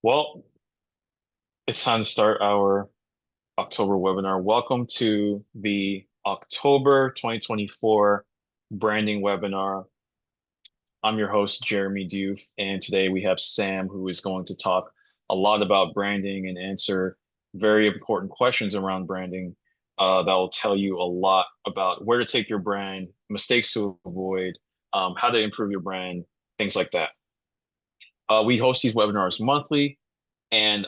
Well, it's time to start our October webinar. Welcome to the October 2024 branding webinar. I'm your host, Jeremy Diouf, and today we have Sam, who is going to talk a lot about branding and answer very important questions around branding that will tell you a lot about where to take your brand, mistakes to avoid, how to improve your brand, things like that. We host these webinars monthly. And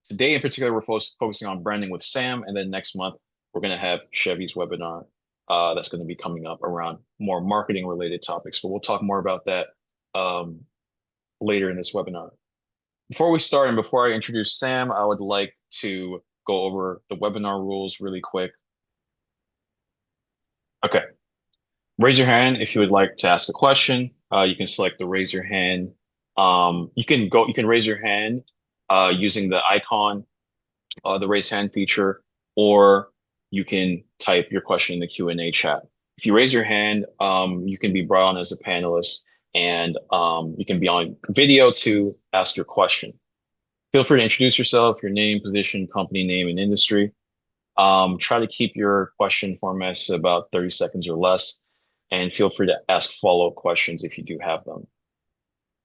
today in particular, we're focusing on branding with Sam. And then next month, we're going to have Chevy's webinar that's going to be coming up around more marketing related topics. But we'll talk more about that um, later in this webinar. Before we start and before I introduce Sam, I would like to go over the webinar rules really quick. Okay. Raise your hand if you would like to ask a question. You can select the raise your hand. You can raise your hand using the icon, the raise hand feature, or you can type your question in the Q&A chat. If you raise your hand, you can be brought on as a panelist and you can be on video to ask your question. Feel free to introduce yourself, your name, position, company name, and industry. Try to keep your question formats about 30 seconds or less, and feel free to ask follow-up questions if you do have them.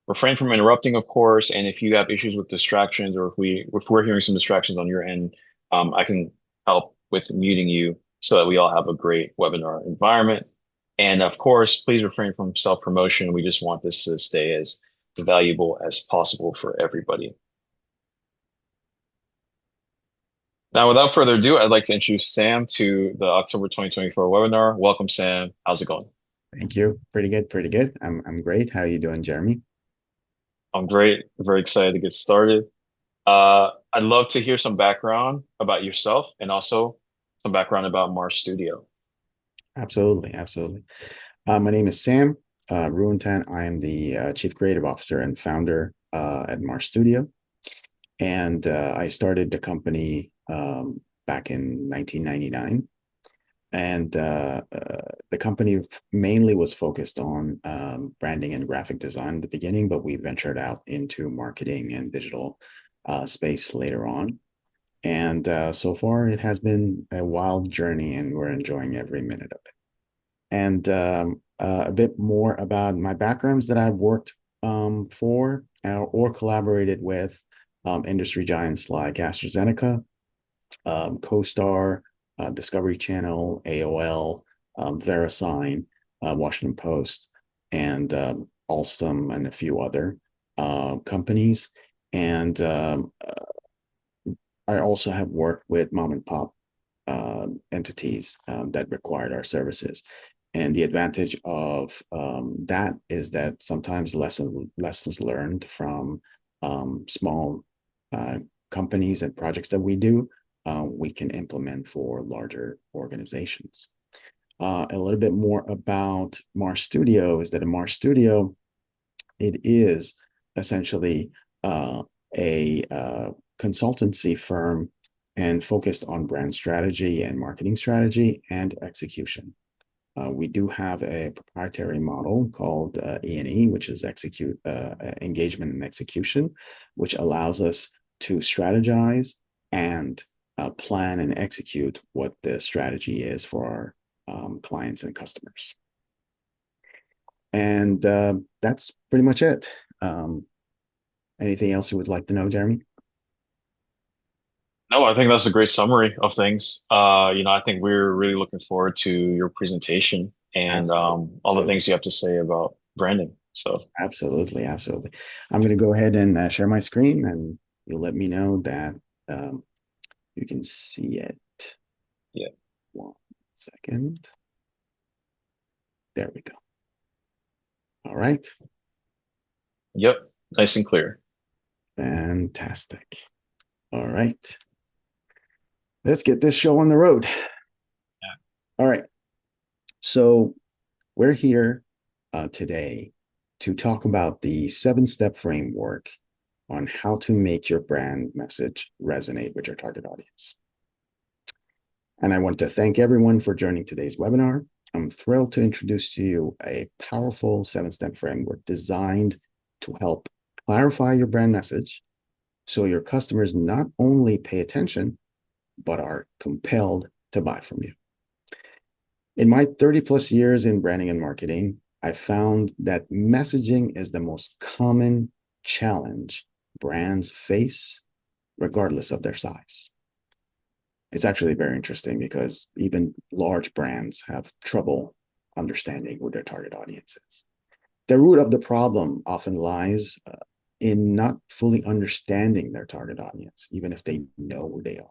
Refrain from interrupting, of course, and if you have issues with distractions or if we're hearing some distractions on your end, I can help with muting you so that we all have a great webinar environment. And of course, please refrain from self-promotion. We just want this to stay as valuable as possible for everybody. Now, without further ado, I'd like to introduce Sam to the October 2024 webinar. Welcome, Sam. How's it going? Thank you. Pretty good, pretty good. I'm great. How are you doing, Jeremy? I'm great. Very excited to get started. I'd love to hear some background about yourself and also some background about Mars Studio. Absolutely, absolutely. My name is Sam Ruentan. I am the Chief Creative Officer and founder at Mars Studio. And I started the company back in 1999. And the company mainly was focused on branding and graphic design at the beginning, but we ventured out into marketing and digital space later on. And so far, it has been a wild journey, and we're enjoying every minute of it. And a bit more about my backgrounds that I've worked for or collaborated with industry giants like AstraZeneca, CoStar, Discovery Channel, AOL, VeriSign, Washington Post, and Alstom, and a few other companies. And I also have worked with mom and pop entities that required our services. And the advantage of that is that sometimes lessons learned from small companies and projects that we do, we can implement for larger organizations. A little bit more about Mars Studio is that in Mars Studio, it is essentially a consultancy firm and focused on brand strategy and marketing strategy and execution. We do have a proprietary model called E&E, which is engagement and execution, which allows us to strategize and plan and execute what the strategy is for our clients and customers. And that's pretty much it. Anything else you would like to know, Jeremy? No, I think that's a great summary of things. I think we're really looking forward to your presentation and Absolutely. all the things you have to say about branding. So, Absolutely. Absolutely. I'm going to go ahead and share my screen, and you'll let me know that um, you can see it. yeah. 1 second. There we go. All right. Yep. Nice and clear. Fantastic. All right. Let's get this show on the road. Yeah. All right. So we're here today to talk about the 7-step framework on how to make your brand message resonate with your target audience. And I want to thank everyone for joining today's webinar. I'm thrilled to introduce to you a powerful 7-step framework designed to help clarify your brand message So your customers not only pay attention, but are compelled to buy from you. In my 30 plus years in branding and marketing, I found that messaging is the most common challenge brands face, regardless of their size. It's actually very interesting because even large brands have trouble understanding who their target audience is. The root of the problem often lies in not fully understanding their target audience, even if they know who they are.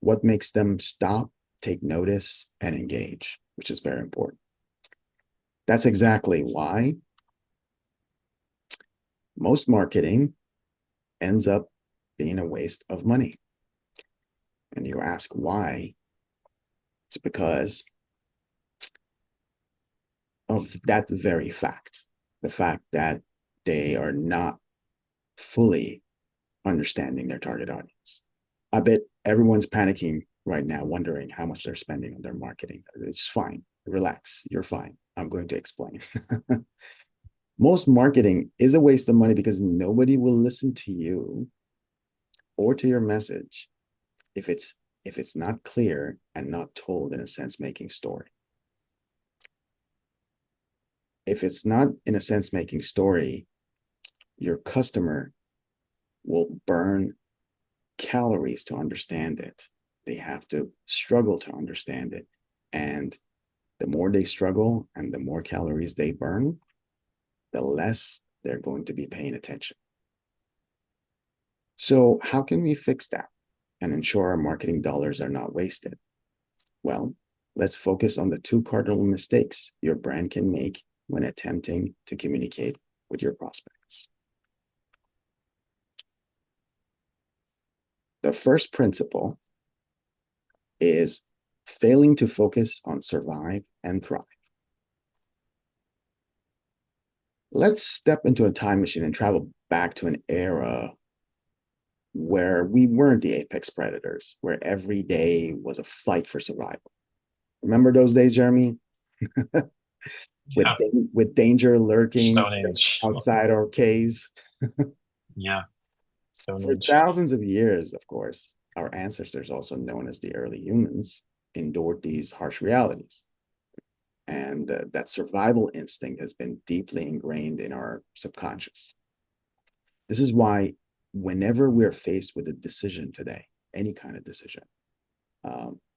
What makes them stop, take notice, and engage, which is very important. That's exactly why most marketing ends up being a waste of money. And you ask why? It's because of that very fact, the fact that they are not fully understanding their target audience. I bet everyone's panicking right now, wondering how much they're spending on their marketing. It's fine. Relax. You're fine. I'm going to explain. Most marketing is a waste of money because nobody will listen to you or to your message if it's not clear and not told in a sense-making story. If it's not in a sense-making story, your customer will burn calories to understand it. They have to struggle to understand it. And the more they struggle and the more calories they burn, the less they're going to be paying attention. So, how can we fix that and ensure our marketing dollars are not wasted? Well, let's focus on the two cardinal mistakes your brand can make when attempting to communicate with your prospects. The first principle is failing to focus on survive and thrive. Let's step into a time machine and travel back to an era where we weren't the apex predators, where every day was a fight for survival. Remember those days, Jeremy? with, Yeah. with danger lurking Stone Age. outside our caves. Yeah. Stone For Age. thousands of years, of course, our ancestors, also known as the early humans, endured these harsh realities. And that survival instinct has been deeply ingrained in our subconscious. This is why, whenever we're faced with a decision today, any kind of decision,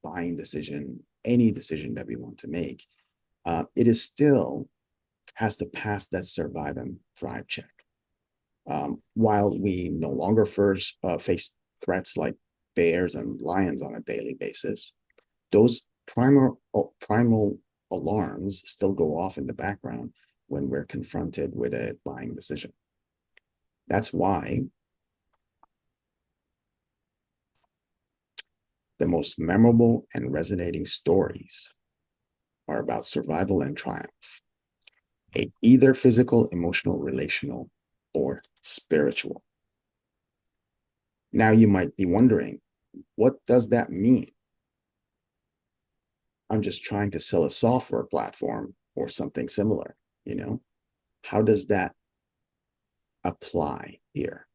buying decision, any decision that we want to make, it is still has to pass that survive and thrive check. While we no longer face threats like bears and lions on a daily basis, those primal alarms still go off in the background when we're confronted with a buying decision. That's why the most memorable and resonating stories are about survival and triumph, either physical, emotional, relational, or spiritual. Now you might be wondering, what does that mean? I'm just trying to sell a software platform or something similar, you know? How does that apply here?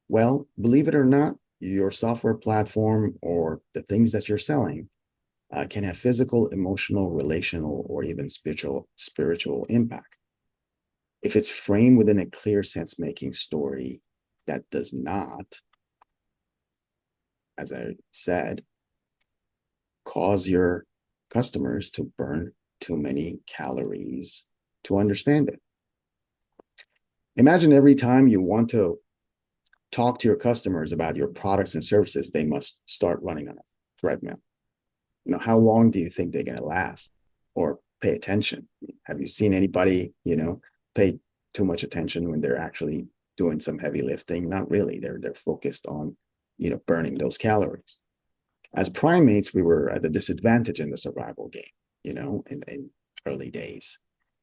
Well, believe it or not, your software platform or the things that you're selling can have physical, emotional, relational, or even spiritual impact. If it's framed within a clear sense-making story that does not, as I said, cause your customers to burn too many calories to understand it. Imagine every time you want to talk to your customers about your products and services, they must start running on a treadmill. How long do you think they're going to last or pay attention? Have you seen anybody, pay too much attention when they're actually doing some heavy lifting? Not really. They're focused on, burning those calories. As primates, we were at a disadvantage in the survival game, in early days.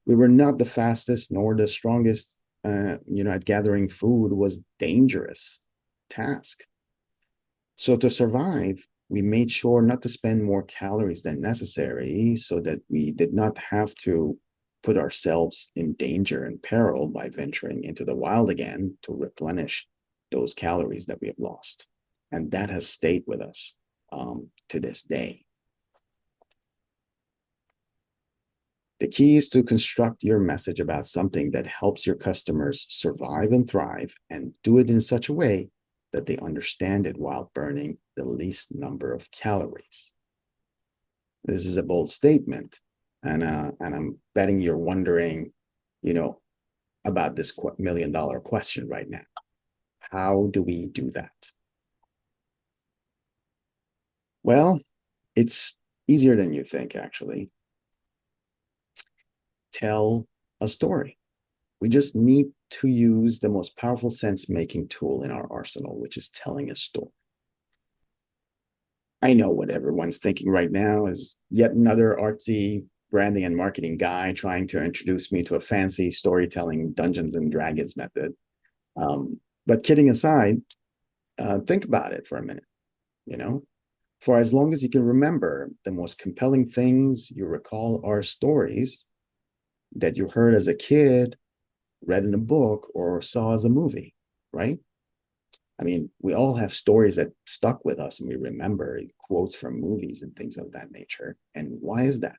We were not the fastest nor the strongest, at gathering food was dangerous task. So to survive, we made sure not to spend more calories than necessary so that we did not have to put ourselves in danger and peril by venturing into the wild again to replenish those calories that we have lost. And that has stayed with us to this day. The key is to construct your message about something that helps your customers survive and thrive, and do it in such a way that they understand it while burning the least number of calories. This is a bold statement, and I'm betting you're wondering, about this $1 million question right now. How do we do that? Well, it's easier than you think, actually. Tell a story. We just need to use the most powerful sense-making tool in our arsenal, which is telling a story. I know what everyone's thinking right now is yet another artsy branding and marketing guy trying to introduce me to a fancy storytelling Dungeons and Dragons method. But kidding aside, think about it for a minute. For as long as you can remember, the most compelling things you recall are stories that you heard as a kid, read in a book, or saw as a movie, right? I mean, we all have stories that stuck with us and we remember quotes from movies and things of that nature. And why is that?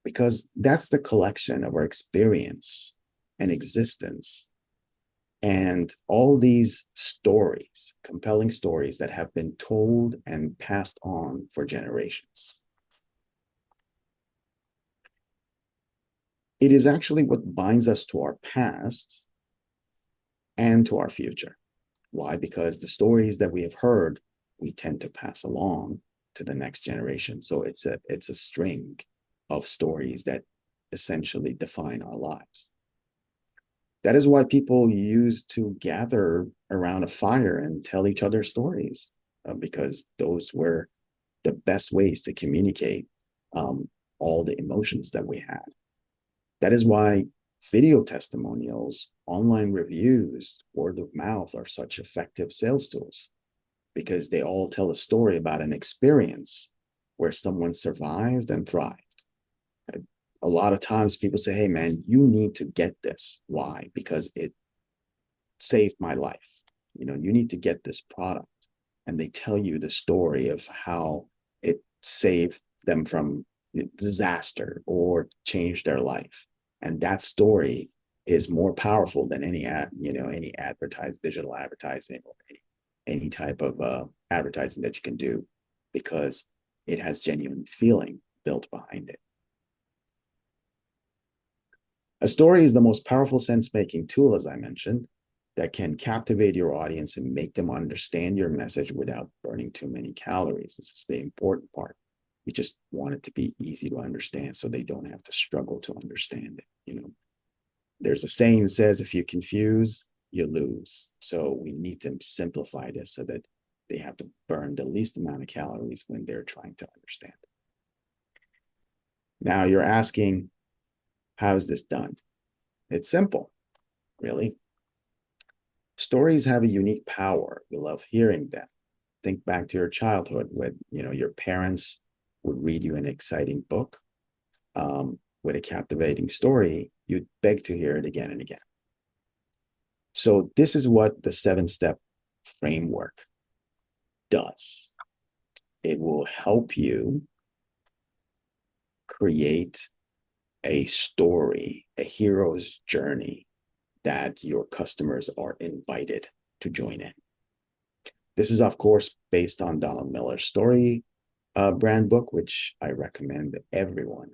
Because that's the collection of our experience and existence. And all these stories, compelling stories that have been told and passed on for generations. It is actually what binds us to our past and to our future. Why? Because the stories that we have heard, we tend to pass along to the next generation. So it's a string of stories that essentially define our lives. That is why people used to gather around a fire and tell each other stories, because those were the best ways to communicate all the emotions that we had. That is why video testimonials, online reviews, word of mouth are such effective sales tools, because they all tell a story about an experience where someone survived and thrived. A lot of times people say, hey, man, you need to get this. Why? Because it saved my life. You need to get this product. And they tell you the story of how it saved them from disaster or changed their life. And that story is more powerful than any digital advertising or any type of advertising that you can do, because it has genuine feeling built behind it. A story is the most powerful sense-making tool, as I mentioned, that can captivate your audience and make them understand your message without burning too many calories. This is the important part. We just want it to be easy to understand so they don't have to struggle to understand it. There's a saying that says, if you confuse, you lose. So we need to simplify this so that they have to burn the least amount of calories when they're trying to understand it. Now you're asking, how is this done? It's simple, really. Stories have a unique power. We love hearing them. Think back to your childhood when your parents would read you an exciting book with a captivating story. You'd beg to hear it again and again. So this is what the 7-step framework does. It will help you create a story, a hero's journey that your customers are invited to join in. This is, of course, based on Donald Miller's story brand book, which I recommend everyone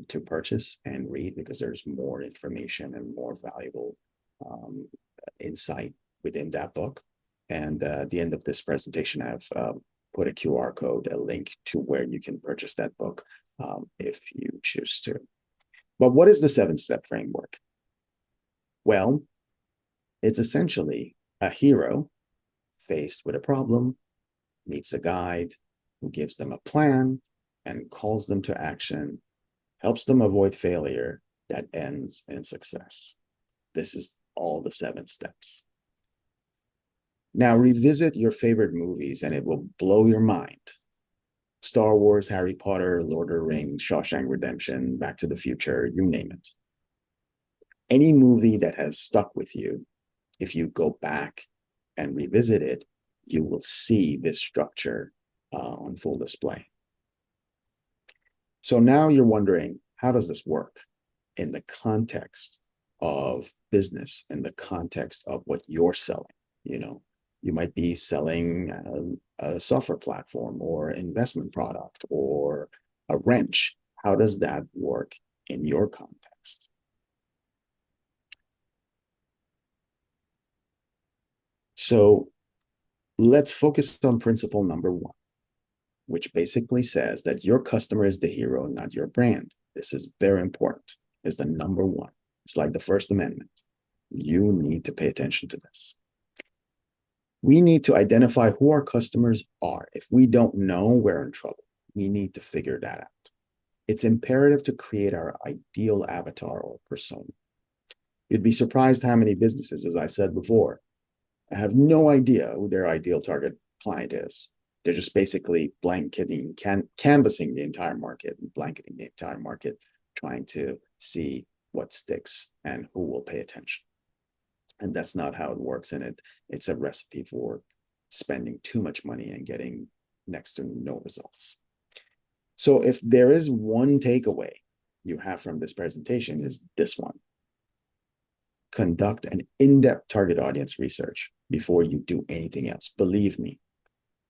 to purchase and read, because there's more information and more valuable insight within that book. And at the end of this presentation, I've put a QR code, a link to where you can purchase that book if you choose to. But what is the 7-step framework? Well, it's essentially a hero faced with a problem, meets a guide who gives them a plan and calls them to action, helps them avoid failure that ends in success. This is all the 7 steps. Now revisit your favorite movies and it will blow your mind. Star Wars, Harry Potter, Lord of the Rings, Shawshank Redemption, Back to the Future, you name it. Any movie that has stuck with you if you go back and revisit it, you will see this structure on full display. So now you're wondering, how does this work in the context of business, in the context of what you're selling? You know, you might be selling a software platform or investment product or a wrench. How does that work in your context? So let's focus on principle number one, which basically says that your customer is the hero, not your brand. This is very important. It's the number one. It's like the First Amendment. You need to pay attention to this. We need to identify who our customers are. If we don't know, we're in trouble. We need to figure that out. It's imperative to create our ideal avatar or persona. You'd be surprised how many businesses, as I said before, have no idea who their ideal target client is. They're just basically canvassing the entire market, blanketing the entire market, trying to see what sticks and who will pay attention. And that's not how it works. And it's a recipe for spending too much money and getting next to no results. So if there is one takeaway you have from this presentation, is this one: conduct an in-depth target audience research before you do anything else. Believe me,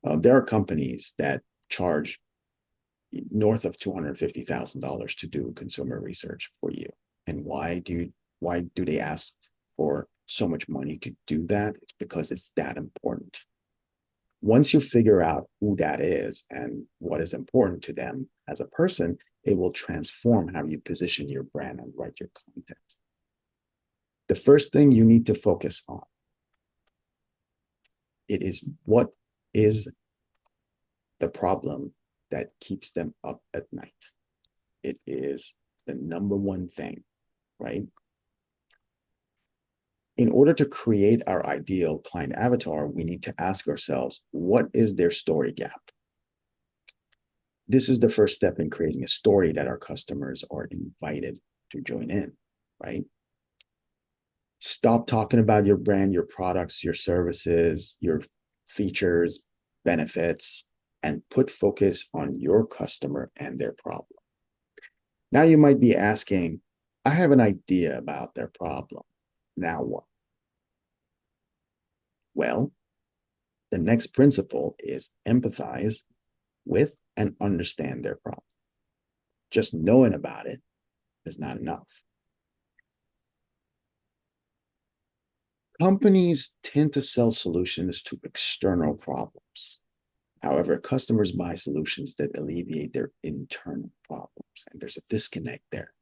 there are companies that charge north of $250,000 to do consumer research for you. And why do they ask for so much money to do that? It's because it's that important. Once you figure out who that is and what is important to them as a person, it will transform how you position your brand and write your content. The first thing you need to focus on, it is what is the problem that keeps them up at night. It is the number one thing, right? In order to create our ideal client avatar, we need to ask ourselves, what is their story gap? This is the first step in creating a story that our customers are invited to join in, right? Stop talking about your brand, your products, your services, your features, benefits, and put focus on your customer and their problem. Now you might be asking, I have an idea about their problem. Now what? Well, the next principle is empathize with and understand their problem. Just knowing about it is not enough. Companies tend to sell solutions to external problems. However, customers buy solutions that alleviate their internal problems. And there's a disconnect there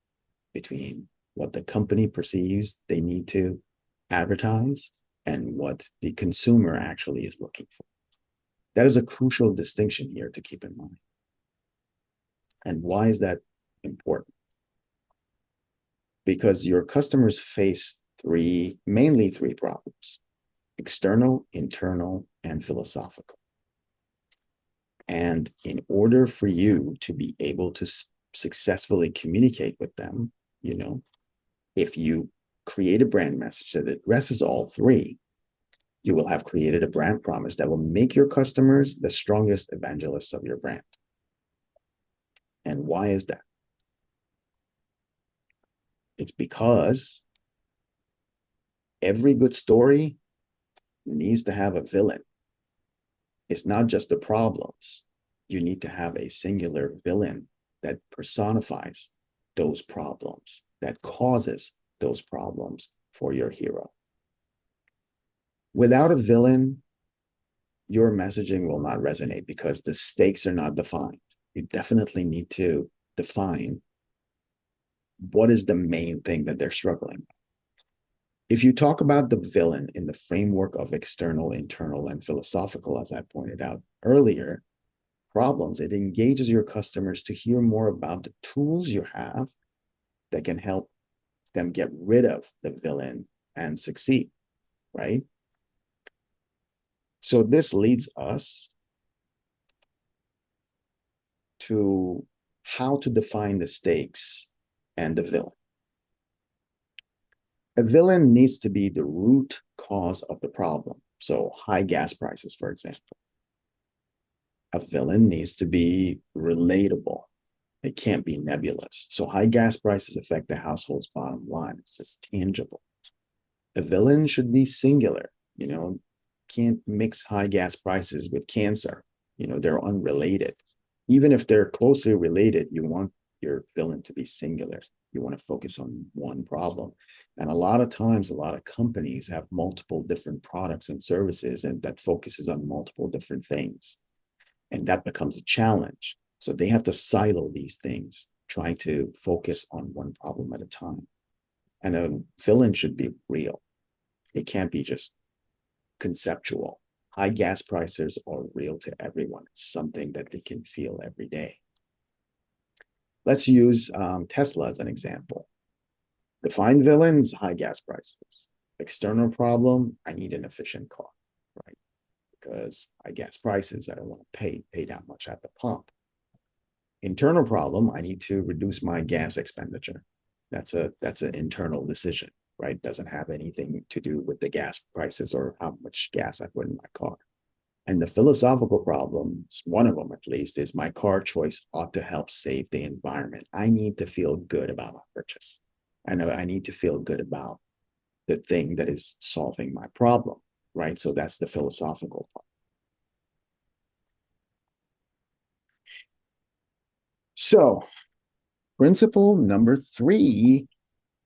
between what the company perceives they need to advertise and what the consumer actually is looking for. That is a crucial distinction here to keep in mind. And why is that important? Because your customers face mainly three problems: external, internal, and philosophical. And in order for you to be able to successfully communicate with them, if you create a brand message that addresses all three, you will have created a brand promise that will make your customers the strongest evangelists of your brand. And why is that? It's because every good story needs to have a villain. It's not just the problems. You need to have a singular villain that personifies those problems, that causes those problems for your hero. Without a villain, your messaging will not resonate because the stakes are not defined. You definitely need to define what is the main thing that they're struggling with. If you talk about the villain in the framework of external, internal, and philosophical, as I pointed out earlier, problems, it engages your customers to hear more about the tools you have that can help them get rid of the villain and succeed, right? So this leads us to how to define the stakes and the villain. A villain needs to be the root cause of the problem. So high gas prices, for example. A villain needs to be relatable. It can't be nebulous. So high gas prices affect the household's bottom line. It's just tangible. A villain should be singular. Can't mix high gas prices with cancer. They're unrelated. Even if they're closely related, you want your villain to be singular. You want to focus on one problem. And a lot of times, a lot of companies have multiple different products and services, and that focuses on multiple different things. And that becomes a challenge. So they have to silo these things, trying to focus on one problem at a time. And a villain should be real. It can't be just conceptual. High gas prices are real to everyone. It's something that they can feel every day. Let's use Tesla as an example. Define villains, high gas prices. External problem, I need an efficient car, right? Because high gas prices, I don't want to pay that much at the pump. Internal problem, I need to reduce my gas expenditure. That's an internal decision, right? Doesn't have anything to do with the gas prices or how much gas I put in my car. And the philosophical problems, one of them at least, is my car choice ought to help save the environment. I need to feel good about my purchase. I need to feel good about the thing that is solving my problem, right? So that's the philosophical part. So principle number 3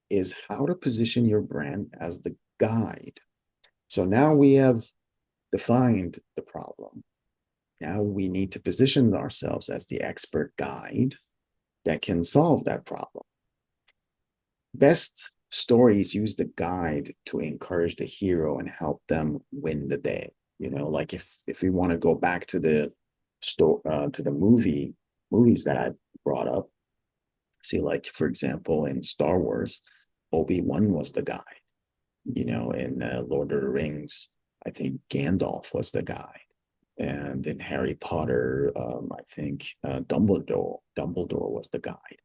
is how to position your brand as the guide. So now we have defined the problem. Now we need to position ourselves as the expert guide that can solve that problem. Best stories use the guide to encourage the hero and help them win the day. Like if we want to go back to the movies that I brought up, see, like for example, in Star Wars, Obi-Wan was the guide. In Lord of the Rings, I think Gandalf was the guide. And in Harry Potter, I think Dumbledore was the guide.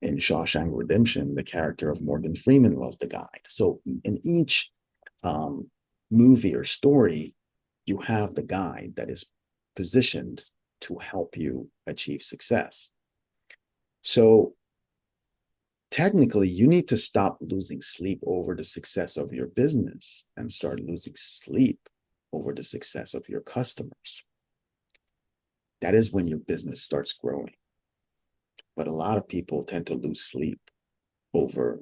In Shawshank Redemption, the character of Morgan Freeman was the guide. So in each movie or story, you have the guide that is positioned to help you achieve success. So technically, you need to stop losing sleep over the success of your business and start losing sleep over the success of your customers. That is when your business starts growing. But a lot of people tend to lose sleep over,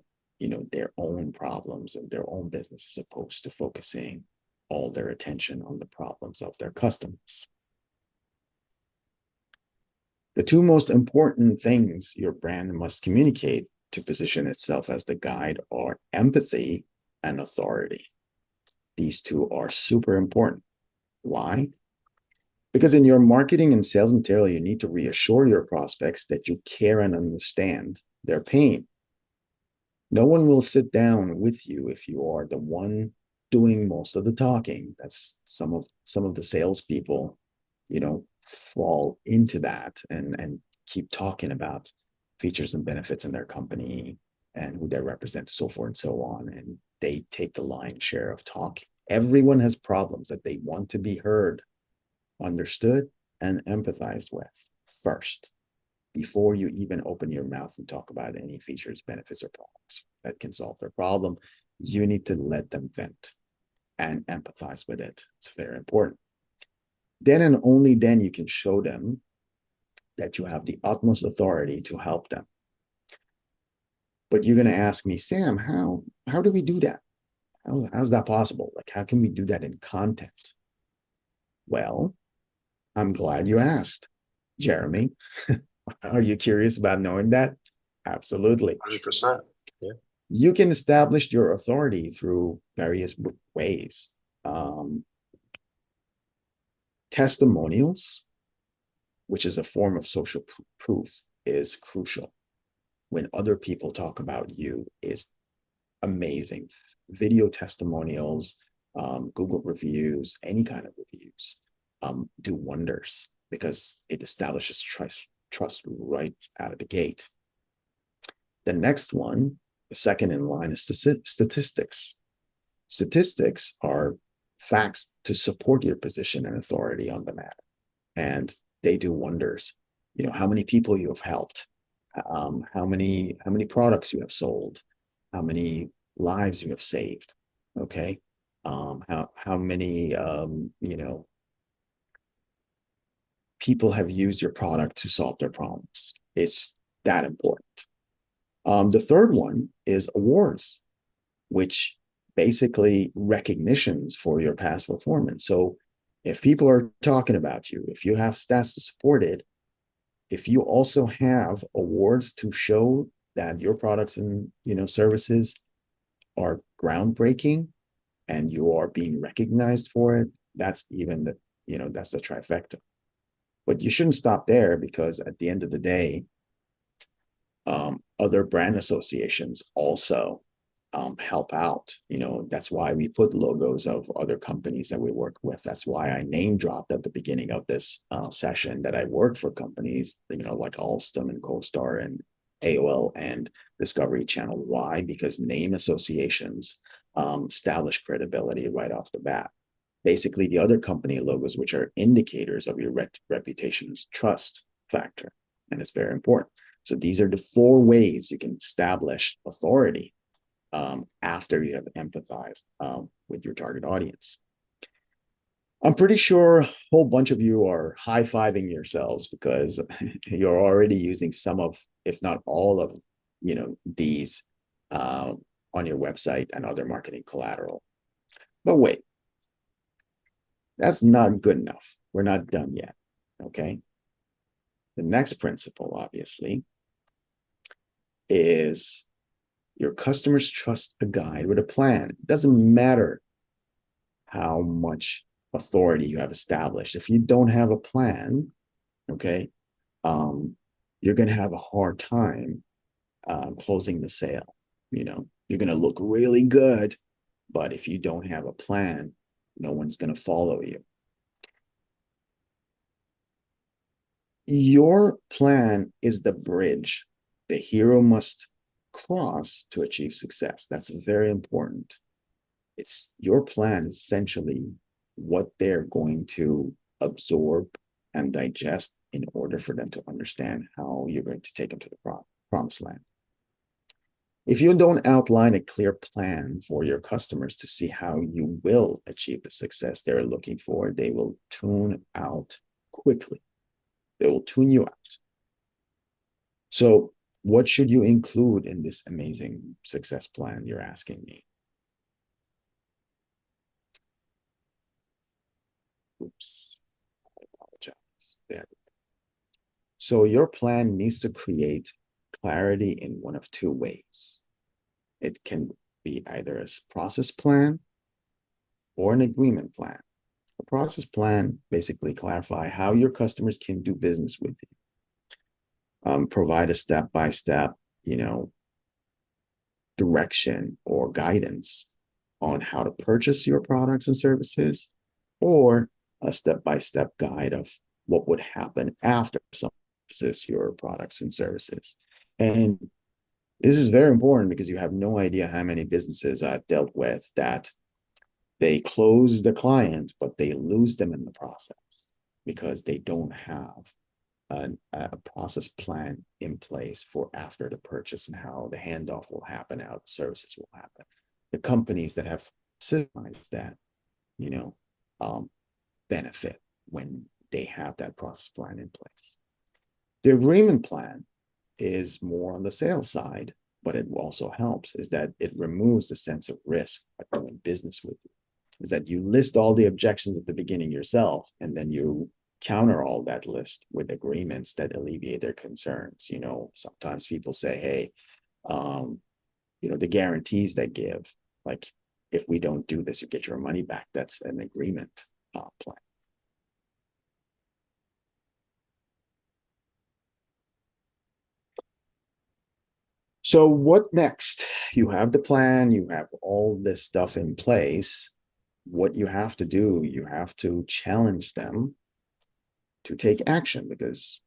their own problems and their own business, as opposed to focusing all their attention on the problems of their customers. The two most important things your brand must communicate to position itself as the guide are empathy and authority. These two are super important. Why? Because in your marketing and sales material, you need to reassure your prospects that you care and understand their pain. No one will sit down with you if you are the one doing most of the talking. That's some of the salespeople, fall into that and keep talking about features and benefits in their company and who they represent, so forth and so on. And they take the lion's share of talking. Everyone has problems that they want to be heard, understood, and empathized with first, before you even open your mouth and talk about any features, benefits, or products that can solve their problem. You need to let them vent and empathize with it. It's very important. Then and only then you can show them that you have the utmost authority to help them. But you're going to ask me, Sam, how do we do that? How's that possible? Like, how can we do that in content? Well, I'm glad you asked, Jeremy. Are you curious about knowing that? Absolutely. 100%. Yeah. You can establish your authority through various ways. Testimonials, which is a form of social proof, is crucial. When other people talk about you, is amazing. Video testimonials, Google reviews, any kind of reviews, do wonders because it establishes trust right out of the gate. The next one The second in line is statistics. Statistics are facts to support your position and authority on the matter, and they do wonders. How many people you have helped, how many products you have sold, how many lives you have saved. Okay, how many people have used your product to solve their problems. It's that important. The third one is awards, which basically recognitions for your past performance. So if people are talking about you, if you have stats to support it, if you also have awards to show that your products and services are groundbreaking and you are being recognized for it, that's even that's the trifecta. But you shouldn't stop there, because at the end of the day, other brand associations also help out. That's why we put logos of other companies that we work with. That's why I name dropped at the beginning of this session that I work for companies, like Alstom and CoStar and AOL and Discovery Channel. Why? Because name associations establish credibility right off the bat. Basically, the other company logos, which are indicators of your reputation's trust factor, and it's very important. So these are the 4 ways you can establish authority after you have empathized with your target audience. I'm pretty sure a whole bunch of you are high-fiving yourselves because you're already using some of, if not all of, these on your website and other marketing collateral. But wait, that's not good enough. We're not done yet. Okay. The next principle, obviously, is your customers trust a guide with a plan. It doesn't matter how much authority you have established. If you don't have a plan, okay, you're going to have a hard time closing the sale. You're going to look really good, but if you don't have a plan, no one's going to follow you. Your plan is the bridge the hero must cross to achieve success. That's very important. It's your plan is essentially what they're going to absorb and digest in order for them to understand how you're going to take them to the promised land. If you don't outline a clear plan for your customers to see how you will achieve the success they're looking for, they will tune out quickly. They will tune you out. So what should you include in this amazing success plan, you're asking me? Oops, I apologize. There. So your plan needs to create clarity in one of 2 ways. It can be either a process plan or an agreement plan. A process plan basically clarify how your customers can do business with you. Provide a step-by-step, direction or guidance on how to purchase your products and services, or a step-by-step guide of what would happen after someone purchases your products and services. And this is very important because you have no idea how many businesses I've dealt with that they close the client, but they lose them in the process because they don't have a process plan in place for after the purchase and how the handoff will happen, how the services will happen. The companies that have systemized that, benefit when they have that process plan in place. The agreement plan is more on the sales side, but it also helps is that it removes the sense of risk by doing business with you. Is that you list all the objections at the beginning yourself, and then you counter all that list with agreements that alleviate their concerns. Sometimes people say, hey, the guarantees they give, like if we don't do this, you get your money back. That's an agreement plan. So what next? You have the plan, you have all this stuff in place. What you have to do, you have to challenge them to take action because,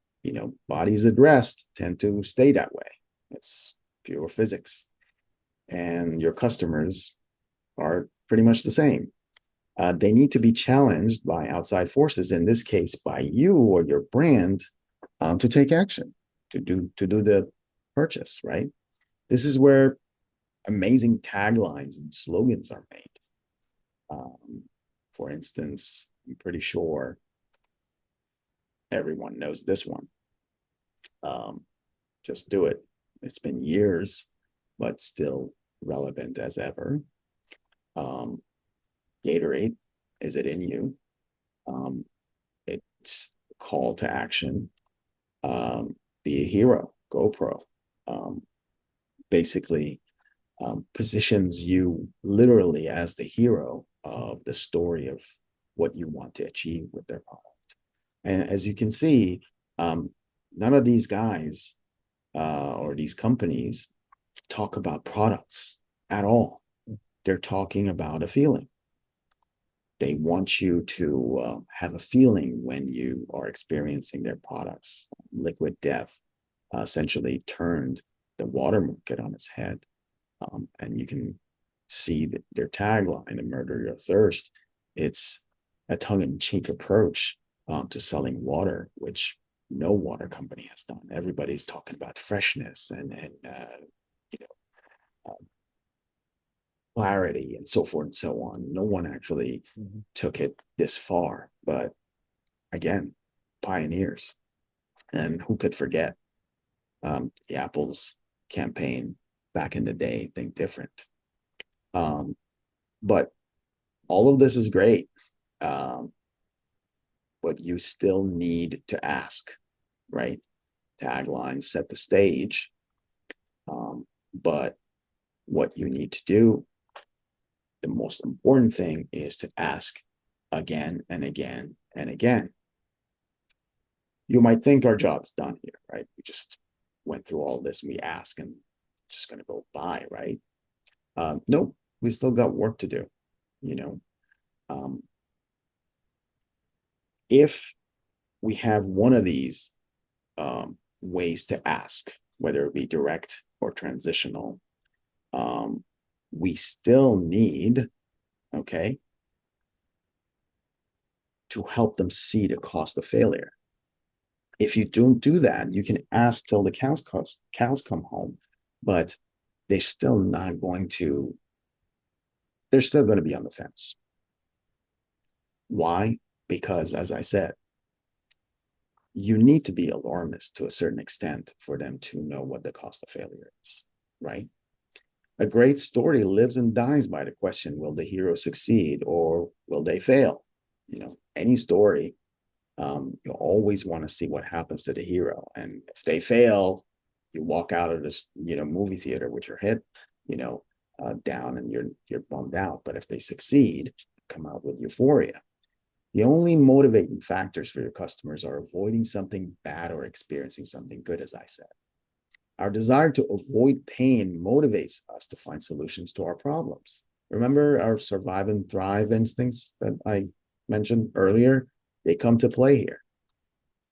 bodies at rest tend to stay that way. It's pure physics. and your customers are pretty much the same. They need to be challenged by outside forces, in this case, by you or your brand, to take action, to do the purchase, right? This is where amazing taglines and slogans are made. For instance, I'm pretty sure everyone knows this one. Um, just do it. It's been years, but still relevant as ever. Um, Gatorade, is it in you? Um, it's a call to action. Be a hero, GoPro. Um, Basically, positions you literally as the hero of the story of what you want to achieve with their product. And as you can see, none of these guys or these companies talk about products at all. They're talking about a feeling. They want you to have a feeling when you are experiencing their products. Liquid Death essentially turned the water market on its head. And you can see that their tagline, "Murder Your Thirst," it's a tongue-in-cheek approach to selling water, which no water company has done. Everybody's talking about freshness and you know clarity and so forth and so on. No one actually took it this far, but again, pioneers. And who could forget the Apple's campaign back in the day? Think different. But all of this is great, um, but you still need to ask, right? Tagline set the stage, but what you need to do, the most important thing, is to ask again and again and again. You might think our job's done here, right? We just went through all this, we ask and just going to go by, right? Nope, we still got work to do. You know, if we have one of these ways to ask, whether it be direct or transitional, we still need, okay, to help them see the cost of failure. If you don't do that, you can ask till the cows come home, but they're still not going to, they're still going to be on the fence. Why? Because, as I said, you need to be alarmist to a certain extent for them to know what the cost of failure is, right? A great story lives and dies by the question, will the hero succeed or will they fail? You know, any story, you always want to see what happens to the hero. And if they fail, you walk out of this, movie theater with your head, down, and you're bummed out. But if they succeed, come out with euphoria. The only motivating factors for your customers are avoiding something bad or experiencing something good, as I said. Our desire to avoid pain motivates us to find solutions to our problems. Remember our survive and thrive instincts that I mentioned earlier? They come to play here.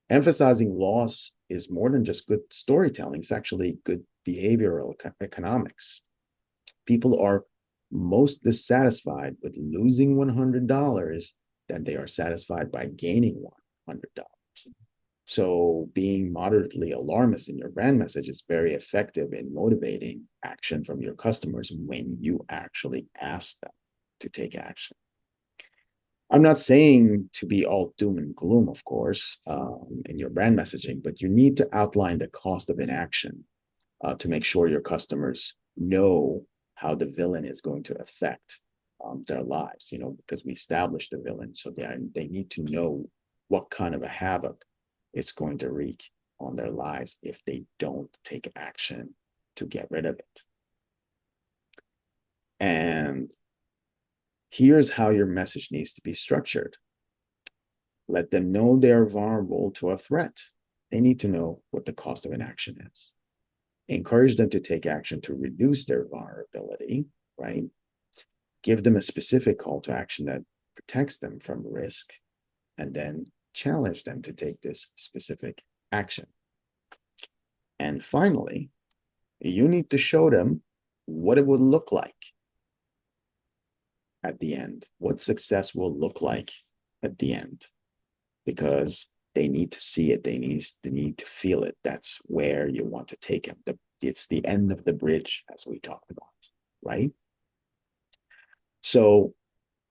Emphasizing loss is more than just good storytelling, it's actually good behavioral economics. People are most dissatisfied with losing $100 than they are satisfied by gaining $100. So being moderately alarmist in your brand message is very effective in motivating action from your customers when you actually ask them to take action. I'm not saying to be all doom and gloom, of course, in your brand messaging, but you need to outline the cost of inaction to make sure your customers know how the villain is going to affect their lives, because we established the villain. So they need to know what kind of a havoc it's going to wreak on their lives if they don't take action to get rid of it. And here's how your message needs to be structured. Let them know they are vulnerable to a threat. They need to know what the cost of inaction is. Encourage them to take action to reduce their vulnerability, right? Give them a specific call to action that protects them from risk, and then challenge them to take this specific action. And finally, you need to show them what it would look like at the end, what success will look like at the end, because they need to see it. They need to feel it. That's where you want to take them. It's the end of the bridge, as we talked about, right? So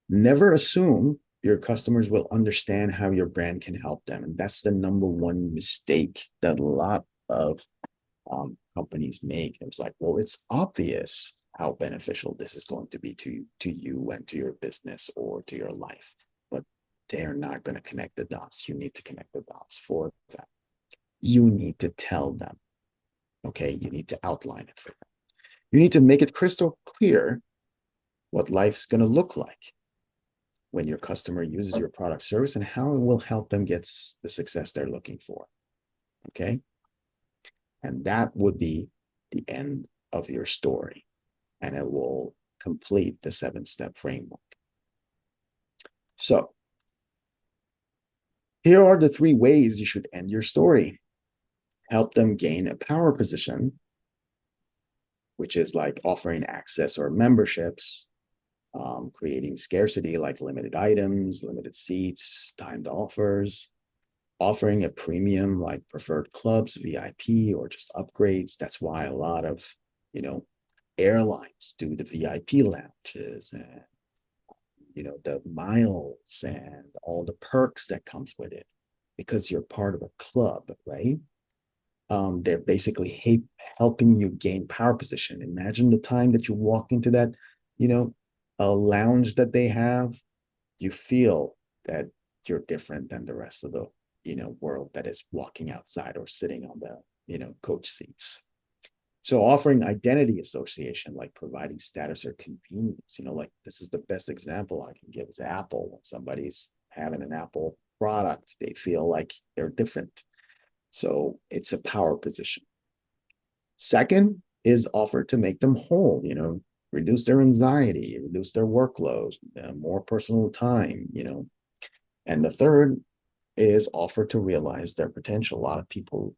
never assume your customers will understand how your brand can help them. And that's the number one mistake that a lot of companies make. It's like, well, it's obvious how beneficial this is going to be to you and to your business or to your life, but they're not going to connect the dots. You need to connect the dots for them. You need to tell them. Okay, you need to outline it for them. You need to make it crystal clear what life's going to look like when your customer uses your product service and how it will help them get the success they're looking for. Okay. And that would be the end of your story. And it will complete the 7-step framework. So here are the 3 ways you should end your story. Help them gain a power position, which is like offering access or memberships, creating scarcity like limited items, limited seats, timed offers, offering a premium like preferred clubs, VIP, or just upgrades. That's why a lot of, airlines do the VIP lounges and, the miles and all the perks that comes with it, because you're part of a club, right? They're basically helping you gain power position. Imagine the time that you walk into that, a lounge that they have, you feel that you're different than the rest of the, world that is walking outside or sitting on the, coach seats. So offering identity association, like providing status or convenience, like this is the best example I can give is Apple. When somebody's having an Apple product, they feel like they're different. So it's a power position. Second is offer to make them whole, reduce their anxiety, reduce their workload, more personal time, And the third is offer to realize their potential. A lot of people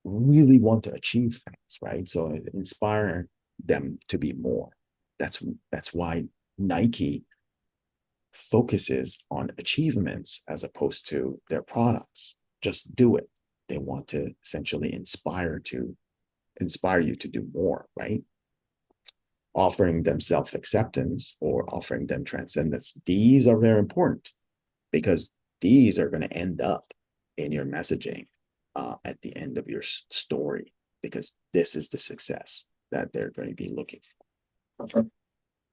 really want to achieve things, right? So inspire them to be more. That's why Nike focuses on achievements as opposed to their products. Just do it. They want to essentially inspire you to do more, right? Offering them self-acceptance or offering them transcendence. These are very important because these are going to end up in your messaging at the end of your story, because this is the success that they're going to be looking for. Okay.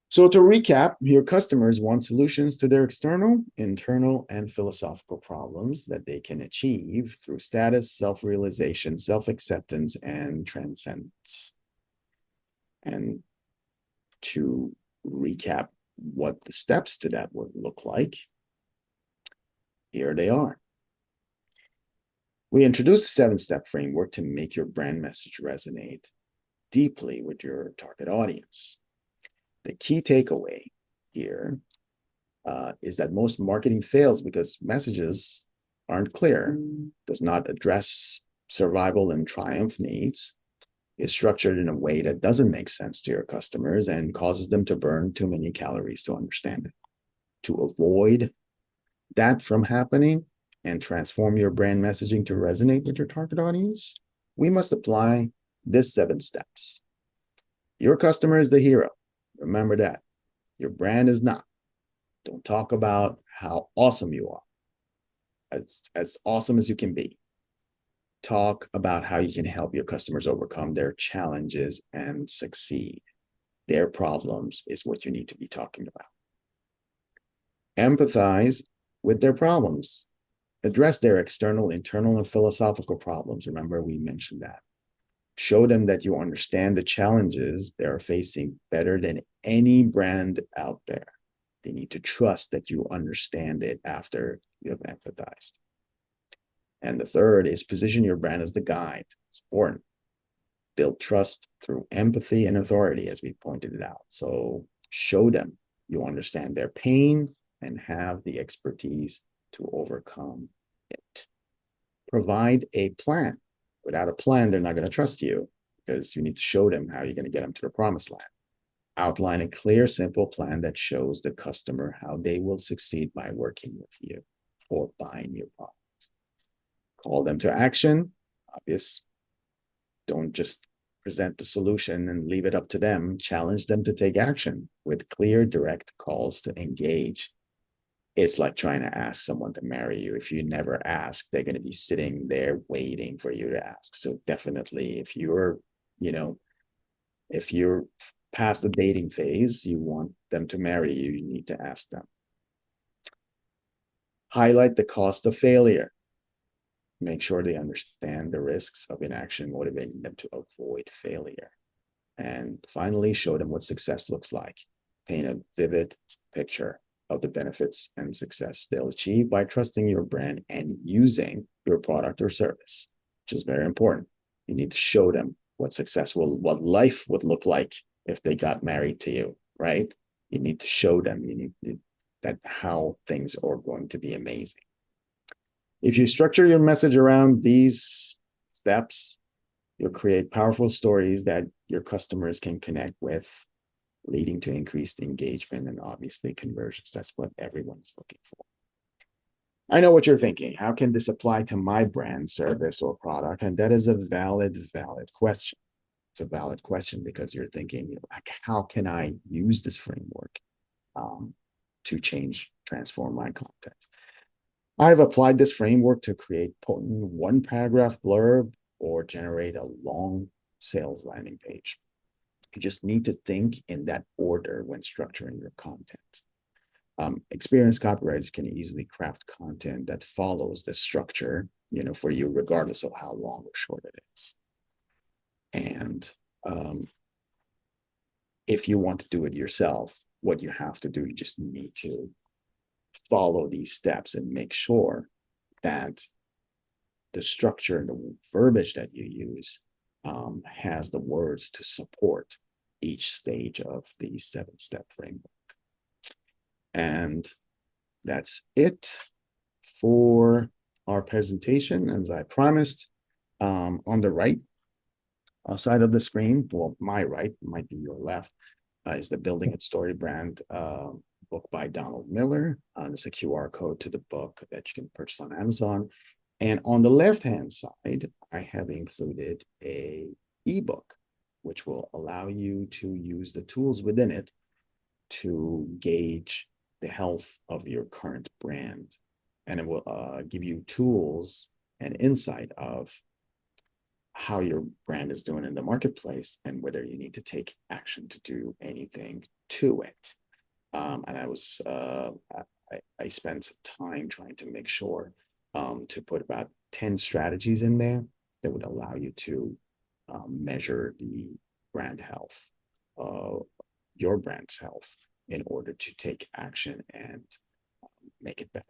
So to recap, your customers want solutions to their external, internal, and philosophical problems that they can achieve through status, self-realization, self-acceptance, and transcendence. And to recap what the steps to that would look like, here they are. We introduced the 7-step framework to make your brand message resonate deeply with your target audience. The key takeaway here is that most marketing fails because messages aren't clear, does not address survival and triumph needs, is structured in a way that doesn't make sense to your customers and causes them to burn too many calories to understand it. To avoid that from happening and transform your brand messaging to resonate with your target audience, we must apply this 7 steps. Your customer is the hero. Remember that. Your brand is not. Don't talk about how awesome you are. As awesome as you can be. Talk about how you can help your customers overcome their challenges and succeed. Their problems is what you need to be talking about. Empathize with their problems. Address their external, internal, and philosophical problems. Remember, we mentioned that. Show them that you understand the challenges they are facing better than any brand out there. They need to trust that you understand it after you have empathized. And the third is position your brand as the guide. It's important. Build trust through empathy and authority, as we pointed it out. So show them you understand their pain and have the expertise to overcome it. Provide a plan. Without a plan, they're not going to trust you because you need to show them how you're going to get them to the promised land. Outline a clear, simple plan that shows the customer how they will succeed by working with you or buying your product. Call them to action. Obvious. Don't just present the solution and leave it up to them. Challenge them to take action with clear, direct calls to engage. It's like trying to ask someone to marry you. If you never ask, they're going to be sitting there waiting for you to ask. So definitely, you know, if you're past the dating phase, you want them to marry you, you need to ask them. Highlight the cost of failure. Make sure they understand the risks of inaction, motivating them to avoid failure. And finally, show them what success looks like. Paint a vivid picture of the benefits and success they'll achieve by trusting your brand and using your product or service, which is very important. You need to show them what life would look like if they got married to you, right? You need to show them that how things are going to be amazing. If you structure your message around these steps, you'll create powerful stories that your customers can connect with, leading to increased engagement and obviously conversions. That's what everyone's looking for. I know what you're thinking. How can this apply to my brand, service, or product? And that is a valid question. It's a valid question because you're thinking, like, how can I use this framework to transform my content? I've applied this framework to create potent one paragraph blurb or generate a long sales landing page. You just need to think in that order when structuring your content. Experienced copywriters can easily craft content that follows the structure, for you, regardless of how long or short it is. And if you want to do it yourself, what you have to do, you just need to follow these steps and make sure that the structure and the verbiage that you use has the words to support each stage of the 7-step framework. And that's it for our presentation. As I promised, on the right side of the screen, well, my right, might be your left, is the Building a Story Brand book by Donald Miller. It's a QR code to the book that you can purchase on Amazon. And on the left-hand side, I have included a ebook, which will allow you to use the tools within it to gauge the health of your current brand. And it will give you tools and insight of how your brand is doing in the marketplace and whether you need to take action to do anything to it. And I spent some time trying to make sure to put about 10 strategies in there that would allow you to measure the brand health, your brand's health, in order to take action and make it better.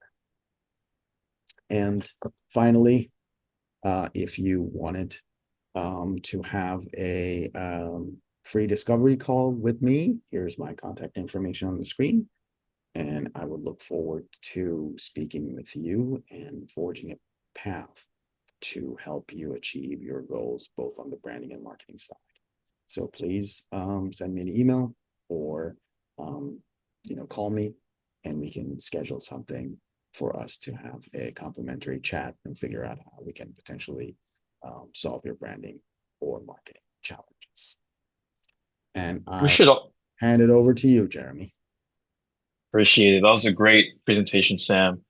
And finally, if you wanted to have a free discovery call with me, here's my contact information on the screen. And I would look forward to speaking with you and forging a path to help you achieve your goals, both on the branding and marketing side. So please send me an email or call me, and we can schedule something for us to have a complimentary chat and figure out how we can potentially solve your branding or marketing challenges. And I hand it over to you, Jeremy. Appreciate it. That was a great presentation, Sam.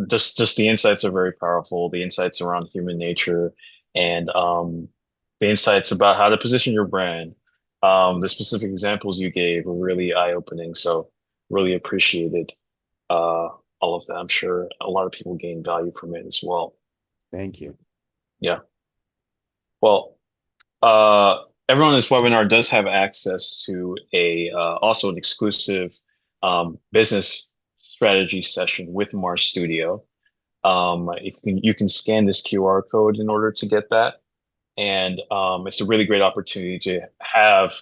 Just the insights are very powerful. The insights around human nature and the insights about how to position your brand. The specific examples you gave were really eye-opening. So really appreciated all of that. I'm sure a lot of people gain value from it as well. Thank you. Yeah. Well, everyone in this webinar does have access to also an exclusive business strategy session with Mars Studio. You can scan this QR code in order to get that, and it's a really great opportunity to have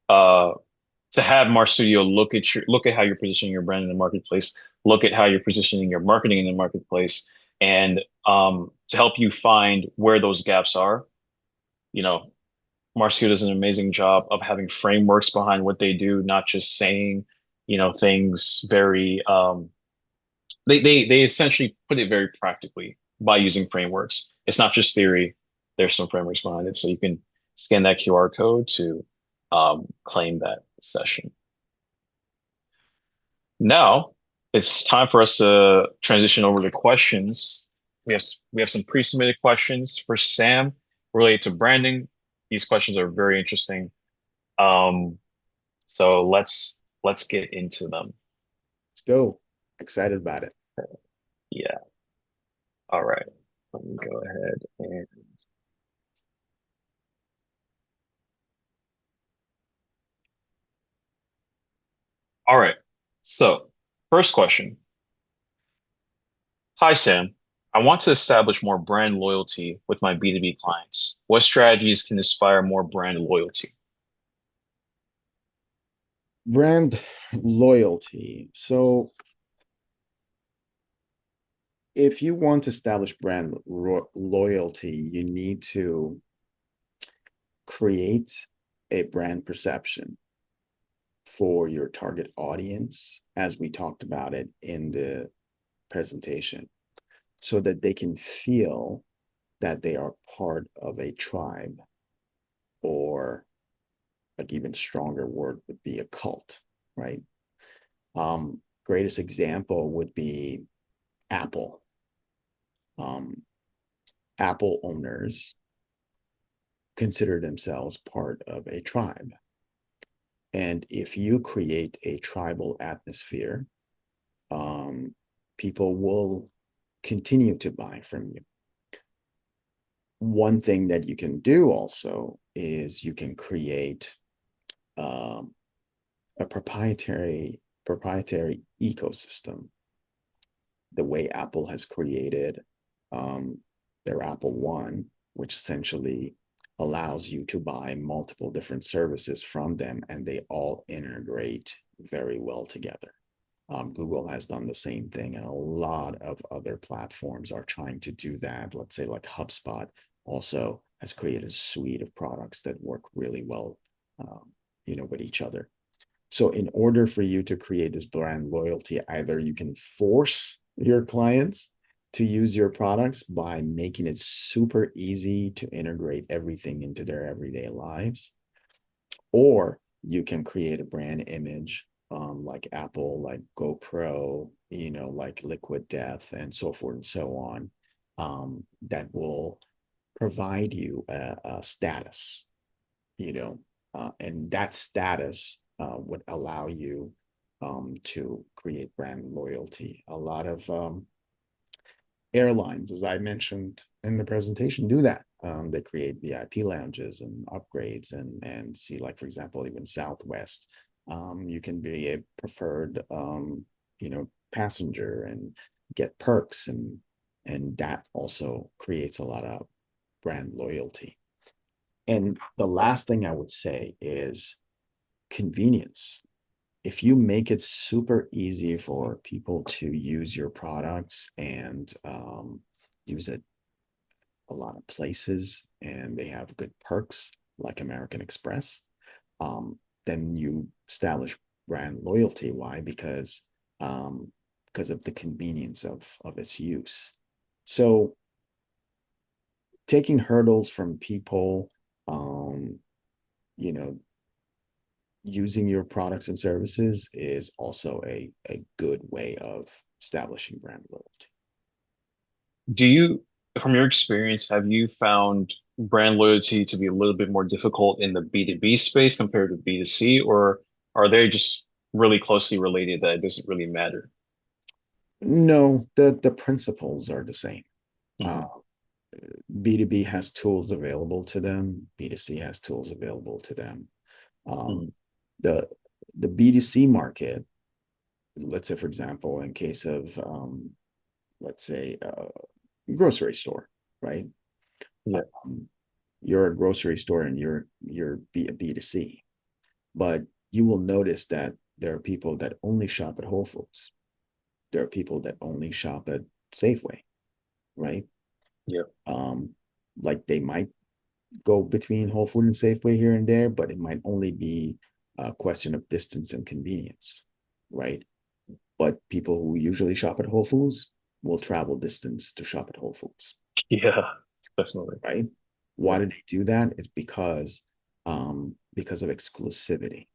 Mars Studio look at how you're positioning your brand in the marketplace, look at how you're positioning your marketing in the marketplace, and to help you find where those gaps are. Marsuit does an amazing job of having frameworks behind what they do, not just saying, things very they essentially put it very practically by using frameworks. It's not just theory. There's some frameworks behind it. So you can scan that QR code to claim that session. Now it's time for us to transition over to questions. We have some pre-submitted questions for Sam related to branding. These questions are very interesting. Um, so let's get into them. Let's go. Excited about it. Yeah. All right. Let me go ahead and all right. So, first question. Hi, Sam. I want to establish more brand loyalty with my B2B clients. What strategies can inspire more brand loyalty? Brand loyalty. So if you want to establish brand loyalty, you need to create a brand perception for your target audience, as we talked about it in the presentation, so that they can feel that they are part of a tribe, or like even stronger word would be a cult, right? Greatest example would be Apple. Um, Apple owners consider themselves part of a tribe. And if you create a tribal atmosphere, people will continue to buy from you. One thing that you can do also is you can create um, a proprietary ecosystem, the way Apple has created their Apple One, which essentially allows you to buy multiple different services from them, and they all integrate very well together. Google has done the same thing, and a lot of other platforms are trying to do that. Let's say like HubSpot also has created a suite of products that work really well, with each other. So in order for you to create this brand loyalty, either you can force your clients to use your products by making it super easy to integrate everything into their everyday lives, or you can create a brand image, like Apple, like GoPro, like Liquid Death, and so forth and so on, that will provide you a status, and that status would allow you to create brand loyalty. A lot of airlines, as I mentioned in the presentation, do that. They create VIP lounges and upgrades, and see, like, for example, even Southwest. You can be a preferred, passenger and get perks, and that also creates a lot of brand loyalty. And the last thing I would say is convenience. If you make it super easy for people to use your products and use it a lot of places, and they have good perks like American Express, then you establish brand loyalty. Why? Because of the convenience of its use. So taking hurdles from people, um, you know, using your products and services is also a good way of establishing brand loyalty. Do you, from your experience, have you found brand loyalty to be a little bit more difficult in the B2B space compared to B2C, or are they just really closely related that it doesn't really matter? No, the principles are the same. Uh, Hmm. B2B has tools available to them. B2C has tools available to them. Um, Hmm. the the B2C market, let's say, for example, in case of let's say grocery store, right? Yeah. Um, you're a grocery store and you're a B2C, but you will notice that there are people that only shop at Whole Foods. There are people that only shop at Safeway, right? Yeah. Um, like they might go between Whole Food and Safeway here and there, but it might only be a question of distance and convenience, right? But people who usually shop at Whole Foods will travel distance to shop at Whole Foods, Yeah, definitely. right? Yeah. Why do they do that? It's because of exclusivity.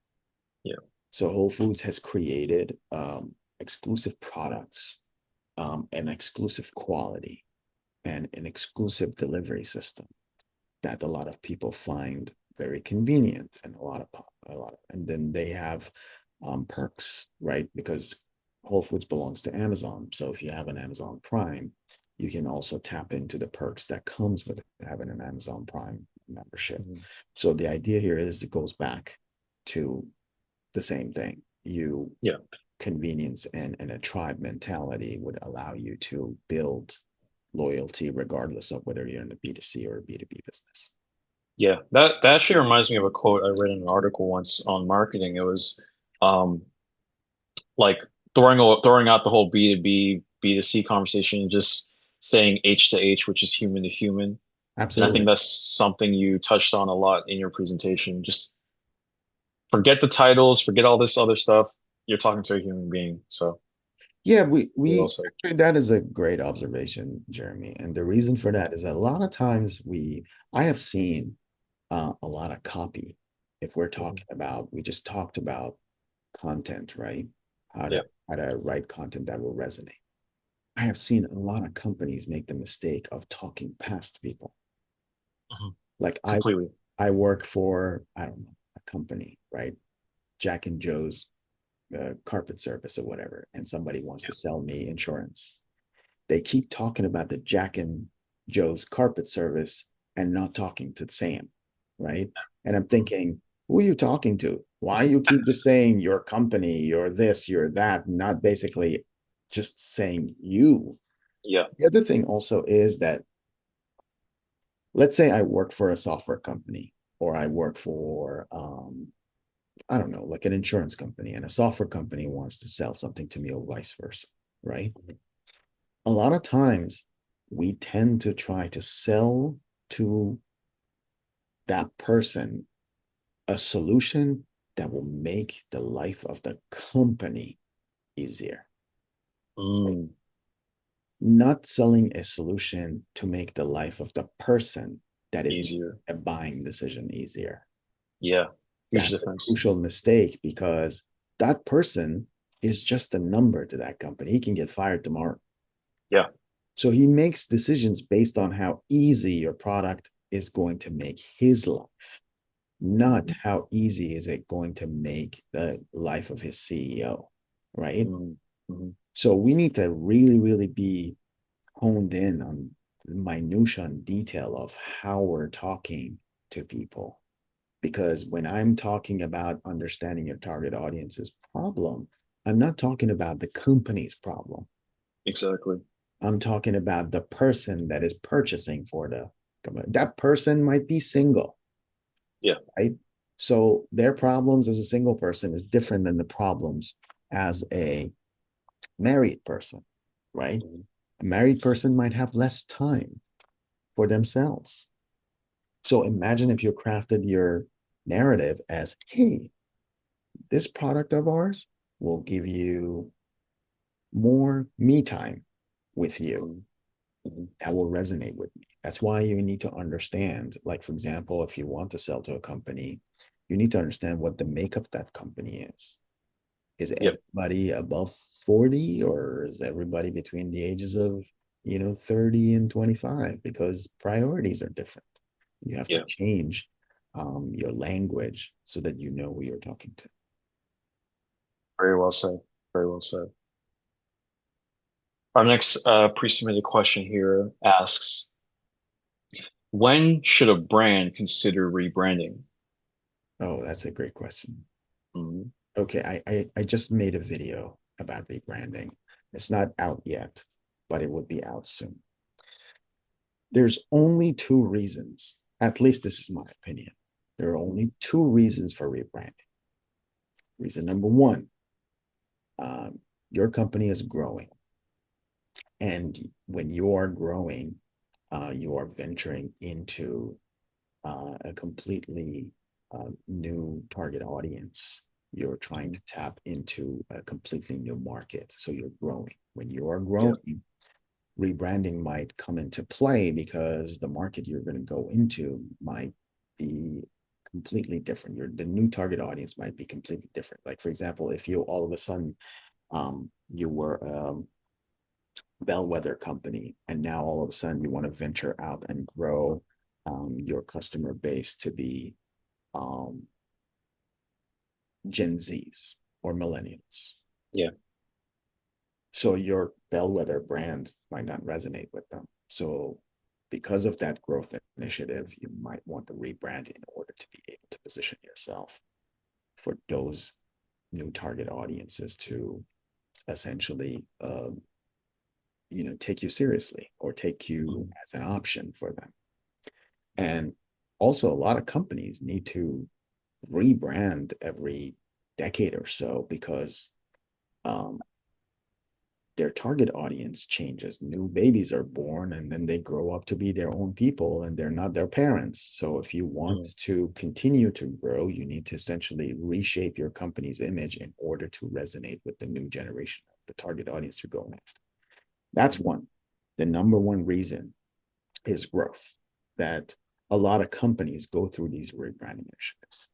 Yeah. So Whole Foods has created exclusive products, and exclusive quality, and an exclusive delivery system that a lot of people find very convenient, and and then they have perks, right? Because Whole Foods belongs to Amazon. So if you have an Amazon Prime, you can also tap into the perks that comes with having an Amazon Prime membership. Mhm. So the idea here is it goes back to the same thing. You Yeah. convenience and a tribe mentality would allow you to build loyalty regardless of whether you're in the B2C or a B2B business. Yeah. That actually reminds me of a quote I read in an article once on marketing. It was um like throwing out the whole B2B, B2C conversation, and just saying H to H, which is human to human. And I think Absolutely. that's something you touched on a lot in your presentation. Just forget the titles, forget all this other stuff. You're talking to a human being. So Yeah, we very well we said. actually, that is a great observation, Jeremy. And the reason for that is that a lot of times I have seen a lot of copy. If we're Mhm. talking about, we just talked about content, right? How Yeah, to how to write content that will resonate. I have seen a lot of companies make the mistake of talking past people. mhm. Like Completely. I work for, I don't know, a company, right? Jack and Joe's carpet service or whatever, and somebody wants Yeah. to sell me insurance. They keep talking about the Jack and Joe's carpet service and not talking to Sam, right? And I'm Mhm. thinking, who are you talking to? Why you keep just saying your company, you're this, you're that, not basically just saying you. Yeah. The other thing also is that, let's say I work for a software company, or I work for I don't know, like an insurance company, and a software company wants to sell something to me, or vice versa, right? Mhm. A lot of times we tend to try to sell to that person a solution that will make the life of the company easier, Mm, not selling a solution to make the life of the person that is easier. a buying decision easier. Yeah. Huge That's a difference. crucial mistake, because that person is just a number to that company. He can get fired tomorrow. Yeah. So he makes decisions based on how easy your product is going to make his life, not how easy is it going to make the life of his CEO, right? Mm, mhm. So we need to really, really be honed in on minutia and detail of how we're talking to people. Because when I'm talking about understanding your target audience's problem, I'm not talking about the company's problem. Exactly. I'm talking about the person that is purchasing for the company. That person might be single, Yeah. right? So their problems as a single person is different than the problems as a married person, right? Mhm. A married person might have less time for themselves. So imagine if you crafted your narrative as, hey, this product of ours will give you more me time with you. Mhm. Mhm. That will resonate with me. That's why you need to understand, like, for example, if you want to sell to a company, you need to understand what the makeup of that company is. Is Yeah. everybody above 40, or is everybody between the ages of, 30 and 25? Because priorities are different. You have to Yeah. change your language so that you know who you're talking to. Very well said. Very well said. Our next pre-submitted question here asks, when should a brand consider rebranding? Oh, that's a great question. Mhm. Okay, I just made a video about rebranding. It's not out yet, but it will be out soon. There's only two reasons, at least this is my opinion. There are only two reasons for rebranding. Reason number one, your company is growing. And when you are growing, you are venturing into a completely new target audience. You're trying to tap into a completely new market. So you're growing. When you are Yeah. growing, rebranding might come into play because the market you're going to go into might be completely different. The new target audience might be completely different. Like, for example, if you all of a sudden you were bellwether company, and now all of a sudden you want to venture out and grow your customer base to be um, Gen Zs or millennials. Yeah. So your bellwether brand might not resonate with them. So because of that growth initiative, you might want to rebrand in order to be able to position yourself for those new target audiences to essentially take you seriously or take you Mhm. as an option for them. And also, a lot of companies need to rebrand every decade or so because um, their target audience changes. New babies are born and then they grow up to be their own people and they're not their parents. So, if you Mhm. want to continue to grow, you need to essentially reshape your company's image in order to resonate with the new generation of the target audience you're going after. That's Mhm. one. The number one reason is growth, that a lot of companies go through these rebranding initiatives.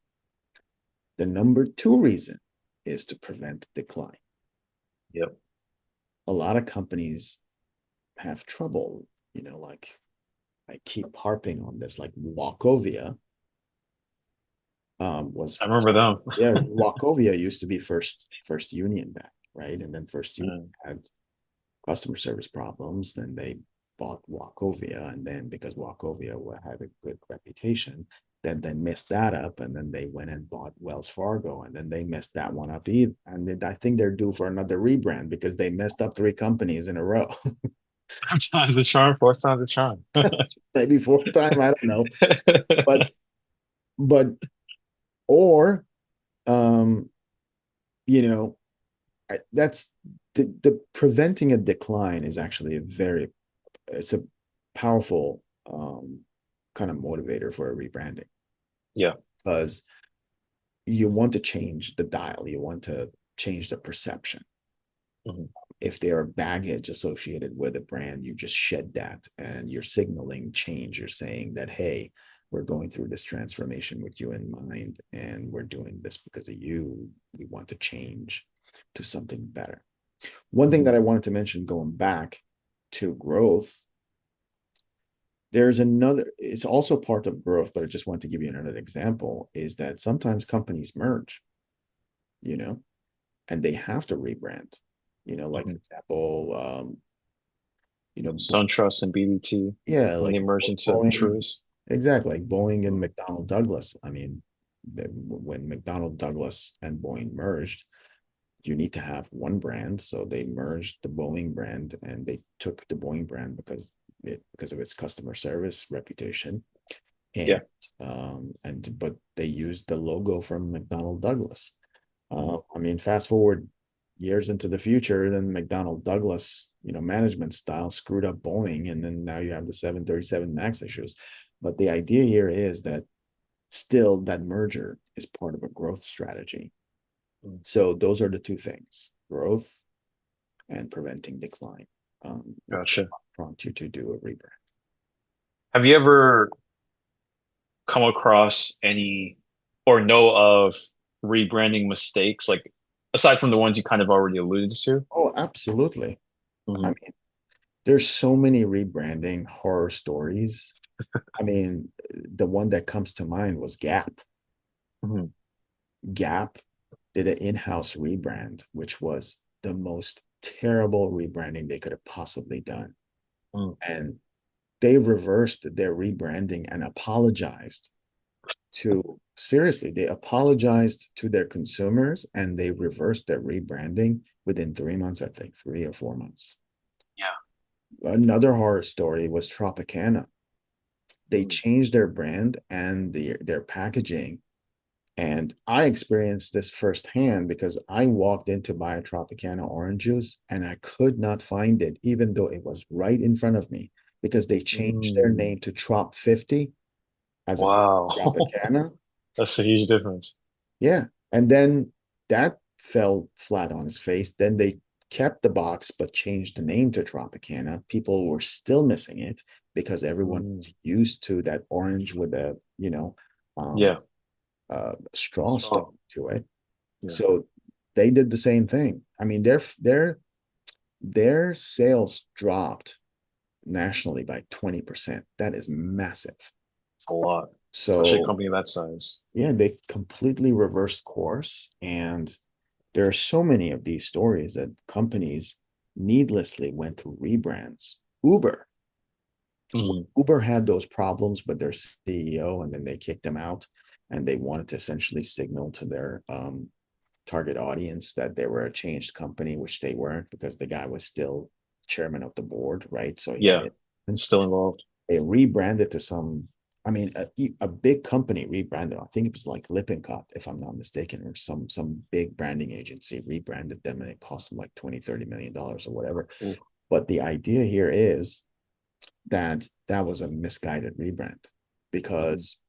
The number two reason is to prevent decline. Yep. A lot of companies have trouble, like I keep harping on this, like Wachovia was I first, remember them. yeah, Wachovia used to be First Union Bank, right? And then First Union Mm. had customer service problems. Then they bought Wachovia, and then because Wachovia had a good reputation, then they messed that up, and then they went and bought Wells Fargo, and then they messed that one up either. And I think they're due for another rebrand because they messed up three companies in a row. Times the charm, fourth time's the charm. Maybe fourth time, I don't know, but but or um, you know, that's the preventing a decline is actually it's a powerful kind of motivator for a rebranding Yeah. because you want to change the dial, you want to change the perception. Mhm. If there are baggage associated with a brand, you just shed that and you're signaling change. You're saying that, hey, we're going through this transformation with you in mind, and we're doing this because of you. We want to change to something better. One thing Mhm. that I wanted to mention going back to growth, there's another, it's also part of growth, but I just want to give you another example is that sometimes companies merge, you know, and they have to rebrand, like for Mhm. example, SunTrust and BBT yeah, when like they merged into Boeing, Truist. exactly, like Boeing and Mhm. McDonnell Douglas. I mean, when McDonnell Douglas and Boeing merged, you need to have one brand. So they merged the Boeing brand and they took the Boeing brand because of its customer service reputation. Yeah. And but they used the logo from McDonnell Douglas. Mhm. I mean, fast forward years into the future, then McDonnell Douglas, management style screwed up Boeing, and then now you have the 737 Max issues. But the idea here is that still that merger is part of a growth strategy. Mhm. So those are the two things: growth and preventing decline. Would Gotcha. prompt you to do a rebrand. Have you ever come across any or know of rebranding mistakes, like aside from the ones you kind of already alluded to? Oh, absolutely. I Hmm. mean, there's so many rebranding horror stories. I mean, the one that comes to mind was Gap. Hmm. Gap did an in-house rebrand, which was the most terrible rebranding they could have possibly done. Hmm. And they reversed their rebranding and apologized to, seriously, they apologized to their consumers and they reversed their rebranding within 3 months, I think, 3 or 4 months. Yeah. Another horror story was Tropicana. They Mm. changed their brand and their packaging. And I experienced this firsthand because I walked in to buy a Tropicana orange juice and I could not find it, even though it was right in front of me, because they changed their Mm. name to Trop 50. as opposed to Wow. Tropicana. That's a huge difference. Yeah. And then that fell flat on its face. Then they kept the box but changed the name to Tropicana. People were still missing it because everyone Mm. was used to that orange with a, Yeah. straw stuck Strong. to it. Yeah. So they did the same thing. I mean, their sales dropped nationally by 20%. That is massive. It's a lot, especially a So company of that size. yeah, they completely reversed course. And there are so many of these stories that companies needlessly went through rebrands. Mhm. Uber had those problems with their CEO, and then they kicked him out, and they wanted to essentially signal to their target audience that they were a changed company, which they weren't because the guy was still chairman of the board, right? So he had Yeah. influence. Still involved. They rebranded to some, I mean, a big company rebranded. I think it was like Lippincott, if I'm not mistaken, or some big branding agency rebranded them, and it cost them like 20-30 million dollars or whatever. Ooh. But the idea here is that that was a misguided rebrand, Mhm. because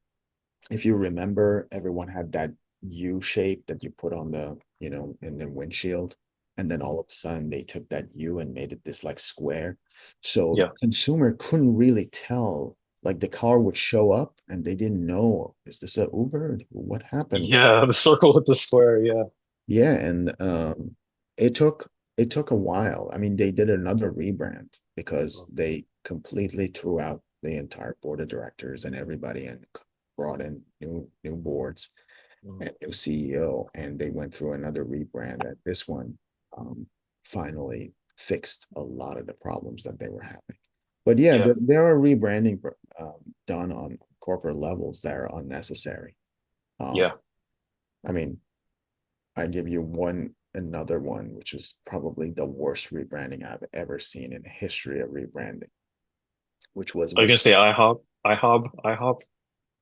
if you remember, everyone had that U shape that you put on the, in the windshield. And then Mhm. all of a sudden they took that U and made it this like square. So Yeah. consumer couldn't really tell. Like the car would show up and they didn't know, is this a Uber? What happened? Yeah. The circle with the square. Yeah. Yeah, and it took a while. I mean, they did another rebrand because Oh. they completely threw out the entire board of directors and everybody, and brought in new boards Mhm. and new CEO, and they went through another rebrand. And this one um, finally fixed a lot of the problems that they were having. But yeah, Yeah. there are rebranding done on corporate levels that are unnecessary. Um, Yeah. I mean, I give you another one, which is probably the worst rebranding I've ever seen in the history of rebranding, which was Are you when, gonna say IHOP,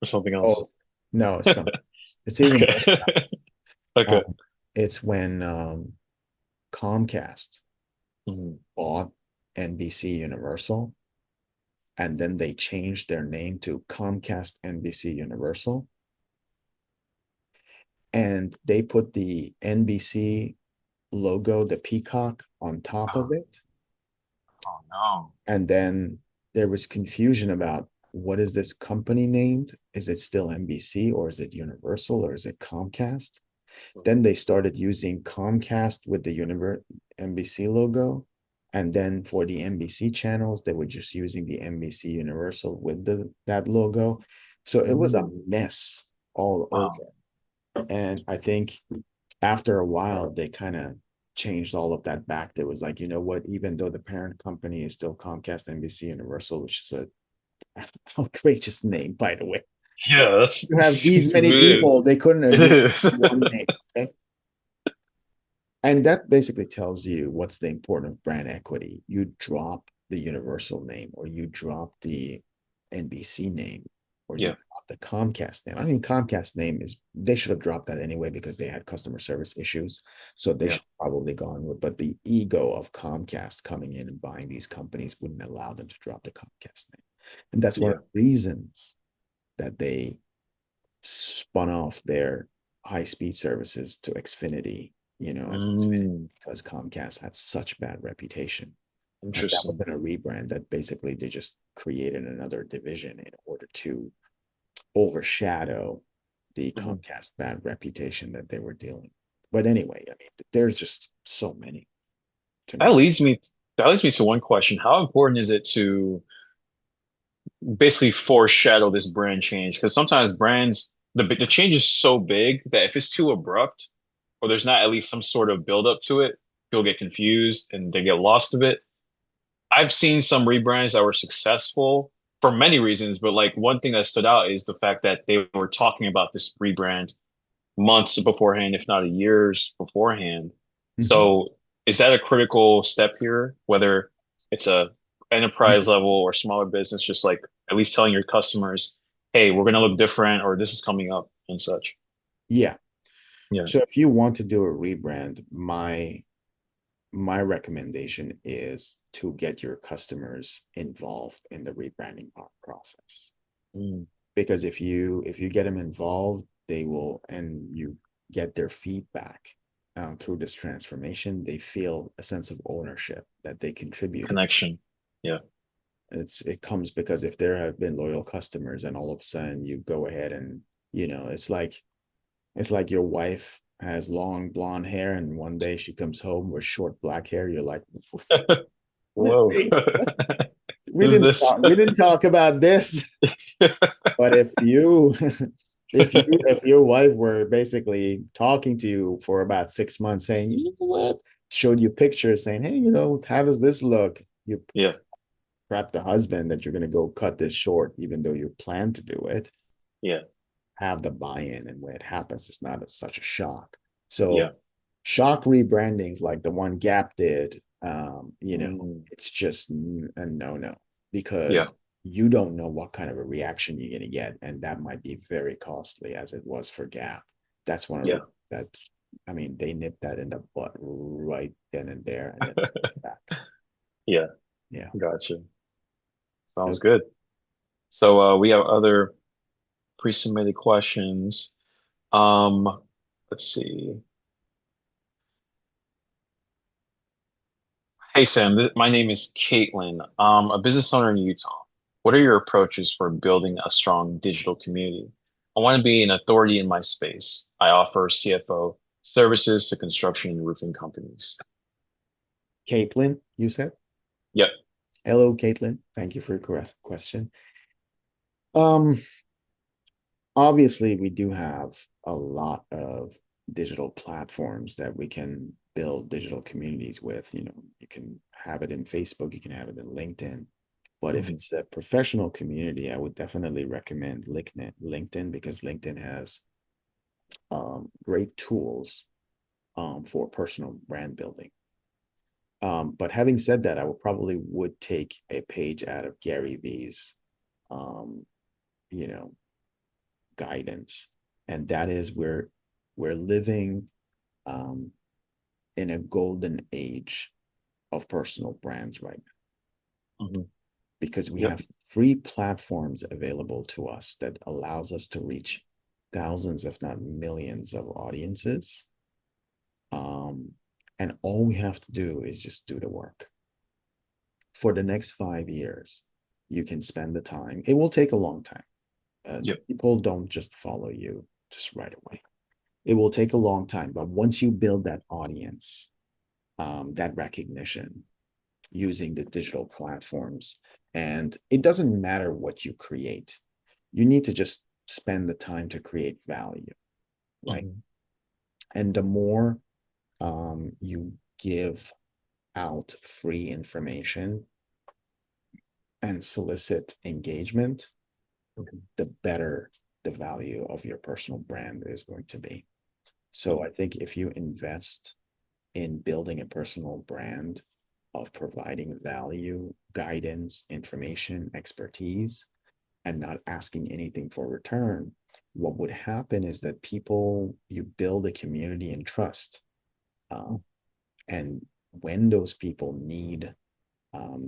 or something oh else? no, it's even Okay. worse. Okay. It's when Comcast Mhm. bought NBC Universal, and then they changed their name to Comcast NBC Universal, and they put the NBC logo, the peacock, on top of it. Oh no. And then there was confusion about, what is this company named? Is it still NBC, or is it Universal, or is it Comcast? Then they started using Comcast with the NBC logo. And then for the NBC channels, they were just using the NBC Universal with that logo. So it was a Mm. mess all Wow. over. And I think after a while, they kind of changed all of that back. There was like, you know what, even though the parent company is still Comcast NBC Universal, which is a outrageous name, by the way. Yeah, that's You have these it many is. people, they couldn't It agree is. on one name. Okay. And that basically tells you what's the importance of brand equity. You drop the Universal name, or you drop the NBC name, or you Yeah. drop the Comcast name. I mean, Comcast name is, they should have dropped that anyway because they had customer service issues. So they Yeah. should probably gone with, but the ego of Comcast coming in and buying these companies wouldn't allow them to drop the Comcast name. And that's one of Yeah. the reasons that they spun off their high speed services to Xfinity, as Xfinity, Mm. because Comcast had such bad reputation. And that would Interesting. have been a rebrand that basically they just created another division in order to overshadow the Mhm. Comcast bad reputation that they were dealing. But anyway, I mean, there's just so many to That name. leads me that leads me to one question. How important is it to basically foreshadow this brand change? Because sometimes brands, the change is so big that if it's too abrupt, or there's not at least some sort of build up to it, people get confused and they get lost of it. I've seen some rebrands that were successful for many reasons, but like one thing that stood out is the fact that they were talking about this rebrand months beforehand, if not years beforehand. Mhm. So is that a critical step here, whether it's a enterprise level or smaller business, just like at least telling your customers, hey, we're gonna look different, or this is coming up and such. Yeah. Yeah. So if you want to do a rebrand, my recommendation is to get your customers involved in the rebranding process. Mm. because if you get them involved, they will, and you get their feedback through this transformation, they feel a sense of ownership that they contributed. Connection. Yeah. It comes because if there have been loyal customers and all of a sudden you go ahead and it's like your wife has long blonde hair and one day she comes home with short black hair. You're like, Whoa. hey, we Who's didn't this? talk, we didn't talk about this. But if your wife were basically talking to you for about 6 months saying, you know what, showed you pictures saying, hey, how does this look? You Yeah. prep the husband that you're going to go cut this short, even though you plan to do it, Yeah. have the buy-in, and when it happens, it's not such a shock. Yeah. So shock rebrandings like the one Gap did, Mm, it's just a no-no yeah. because you don't know what kind of a reaction you're going to get, and that might be very costly, as it was for Gap. That's one of the Yeah. that I mean, they nipped that in the butt right then and there, and then back. Yeah. Yeah. Gotcha. Sounds Okay. good. So we have other pre-submitted questions. Um, let's see. Hey Sam, my name is Caitlin. I'm a business owner in Utah. What are your approaches for building a strong digital community? I want to be an authority in my space. I offer CFO services to construction and roofing companies. Caitlin, you said? Yep. Hello, Caitlin. Thank you for your question. Um, Obviously, we do have a lot of digital platforms that we can build digital communities with. You can have it in Facebook, you can have it in LinkedIn. But if Hmm. it's a professional community, I would definitely recommend LinkedIn because LinkedIn has great tools for personal brand building. But having said that, I would take a page out of Gary Vee's, um, you know, guidance, and that is we're living um, in a golden age of personal brands right now Hmm. because we Yep. have free platforms available to us that allows us to reach thousands, if not millions, of audiences. Um, and all we have to do is just do the work. For the next 5 years, you can spend the time. It will take a long time. Yep. People don't just follow you just right away. It will take a long time, but once you build that audience, that recognition using the digital platforms, and it doesn't matter what you create, you need to just spend the time to create value, right? Hmm. And the more you give out free information and solicit engagement, Hmm. the better the value of your personal brand is going to be. So Yeah. I think if you invest in building a personal brand of providing value, guidance, information, expertise, and not asking anything for return, what would happen is that you build a community and trust. Uh, and when those people need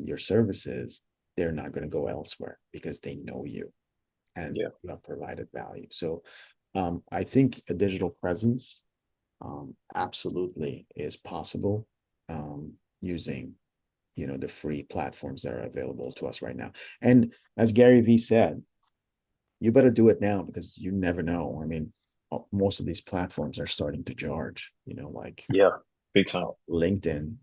your services, they're not going to go elsewhere because they know you and Yeah. you have provided value. So I think a digital presence absolutely is possible using the free platforms that are available to us right now. And as Gary Vee said, you better do it now because you never know. I mean, most of these platforms are starting to charge, like Yeah. Big time. LinkedIn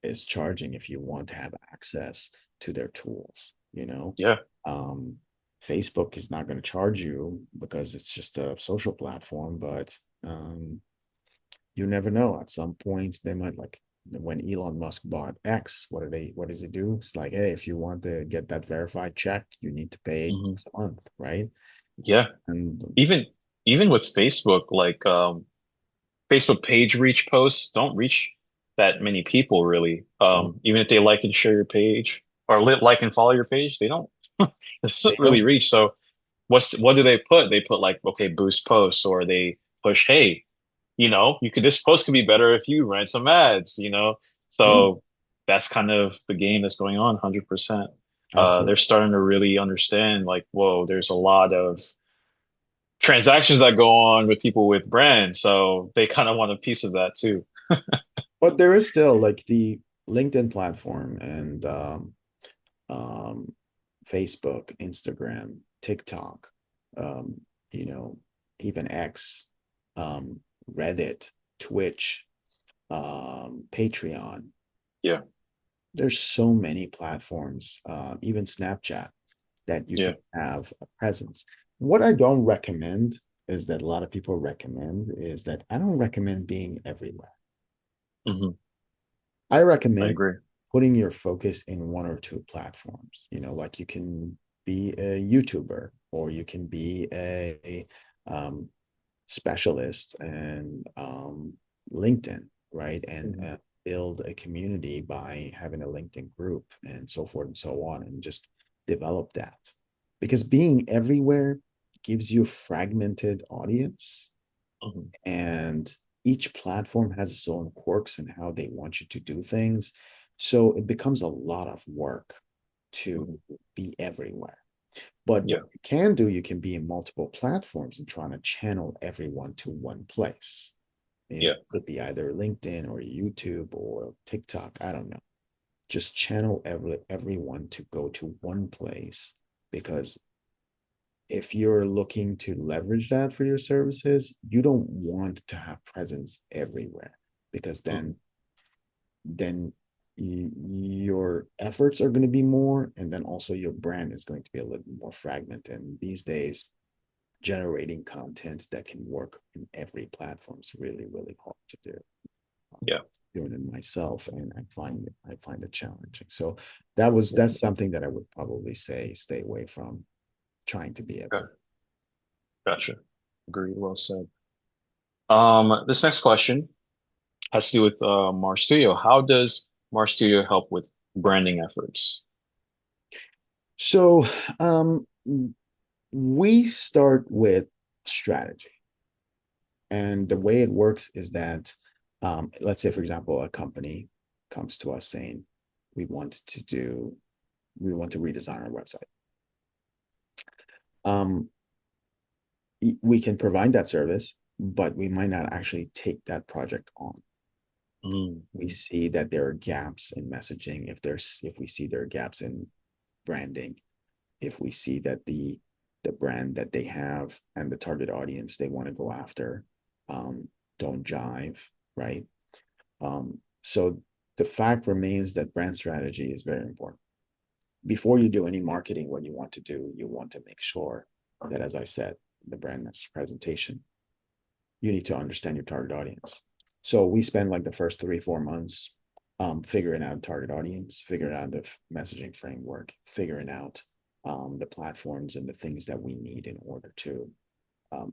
is charging if you want to have access to their tools. Yeah. um, Facebook is not going to charge you because it's just a social platform, but you never know. At some point, they might, like when Elon Musk bought X. What does he do? It's like, hey, if you want to get that verified check, you need to pay Hmm. X a month, right? Yeah. And Even even with Facebook, like Facebook page reach posts don't reach that many people really. no, Even if they like and share your page or like and follow your page, they don't it they doesn't really don't. reach. So what do they put? They put like, okay, boost posts, or they push, hey, this post could be better if you ran some ads. Yeah, So that's kind of the game that's going on 100%. They're Absolutely. starting to really understand like, whoa, there's a lot of transactions that go on with people with brands. So they kind of want a piece of that too. But there is still like the LinkedIn platform and um, Facebook, Instagram, TikTok, um, you know, even X, um, Reddit, Twitch, Patreon. Yeah, There's so many platforms, even Snapchat, that you can yeah, have a presence. What I don't recommend is that a lot of people recommend is that I don't recommend being everywhere. hmm I I recommend agree. putting your focus in one or two platforms. Like you can be a YouTuber or you can be a specialist and LinkedIn, right? And Mhm. build a community by having a LinkedIn group and so forth and so on, and just develop that. Because being everywhere gives you a fragmented audience, Mhm. and each platform has its own quirks and how they want you to do things. So it becomes a lot of work to Mhm. be everywhere. But what Yeah, you can do, you can be in multiple platforms and trying to channel everyone to one place. It yeah, could be either LinkedIn or YouTube or TikTok. I don't know. Just channel everyone to go to one place, because if you're looking to leverage that for your services, you don't want to have presence everywhere, because mhm. then your efforts are going to be more, and then also your brand is going to be a little more fragmented. And these days, generating content that can work in every platform is really, really hard to do. Yeah. Doing it myself, and I find it challenging. So Yeah. that's something that I would probably say stay away from, trying to be everywhere. Okay. Gotcha. Agreed. Well said. This next question has to do with Mars Studio. How does Mars Studio help with branding efforts? So we start with strategy. And the way it works is that, let's say, for example, a company comes to us saying, we want to do, we want to redesign our website. Um, we can provide that service, but we might not actually take that project on. We Mm-hmm. see that there are gaps in messaging. If we see there are gaps in branding, if we see that the brand that they have and the target audience they want to go after don't jive, right? So the fact remains that brand strategy is very important. Before you do any marketing, what you want to do, you want to make sure that, as I said, the brand message presentation, you need to understand your target audience. So we spend like the first 3 4 months figuring out target audience, figuring out the messaging framework, figuring out the platforms and the things that we need in order to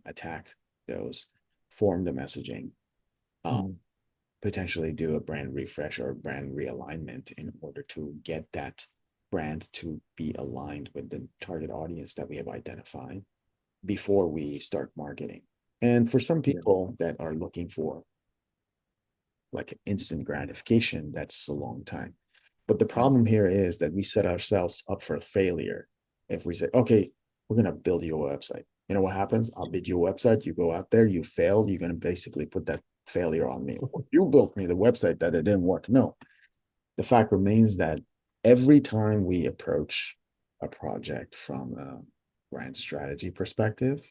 attack those, form the messaging, um, Mm-hmm. potentially do a brand refresh or brand realignment in order to get that brand to be aligned with the target audience that we have identified before we start marketing. And for some Yeah. people that are looking for like instant gratification, that's a long time. But the Mm-hmm. problem here is that we set ourselves up for failure if we say, okay, we're going to build you a website. You know what happens? I'll build you a website. You go out there, you failed. You're going to basically put that failure on me. You built me the website that it didn't work. No, the fact remains that every time we approach a project from a brand strategy perspective,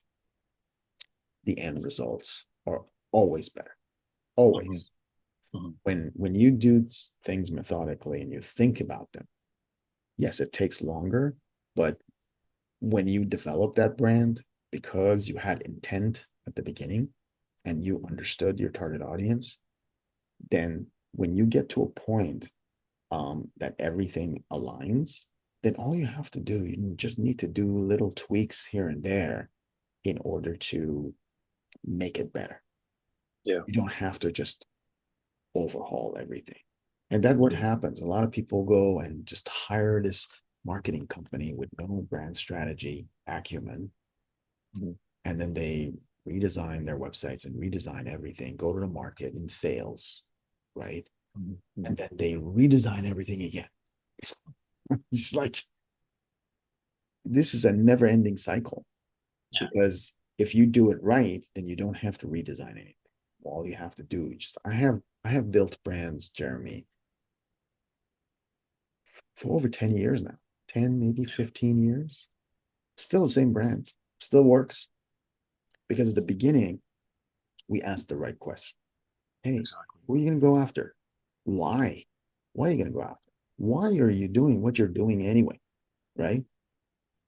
the end results are always better. Mm-hmm. Always. Mm-hmm. When you do things methodically and you think about them, yes, it takes longer, but when you develop that brand because you had intent at the beginning and you understood your target audience, then when you get to a point that everything aligns, then all you have to do, you just need to do little tweaks here and there in order to make it better. Yeah. You don't have to just overhaul everything. And that's what happens. A lot of people go and just hire this marketing company with no brand strategy acumen, Mm-hmm. and then they redesign their websites and redesign everything, go to the market and fails, right? Mm-hmm. And then they redesign everything again. It's like, this is a never ending cycle, Yeah, because if you do it right, then you don't have to redesign anything. All you have to do, just I have built brands, Jeremy, for over 10 years now. 10, maybe 15 years. Still the same brand. Still works. Because at the beginning, we asked the right question. Hey, exactly. who are you going to go after? Why? Why are you going to go after? Why are you doing what you're doing anyway? Right?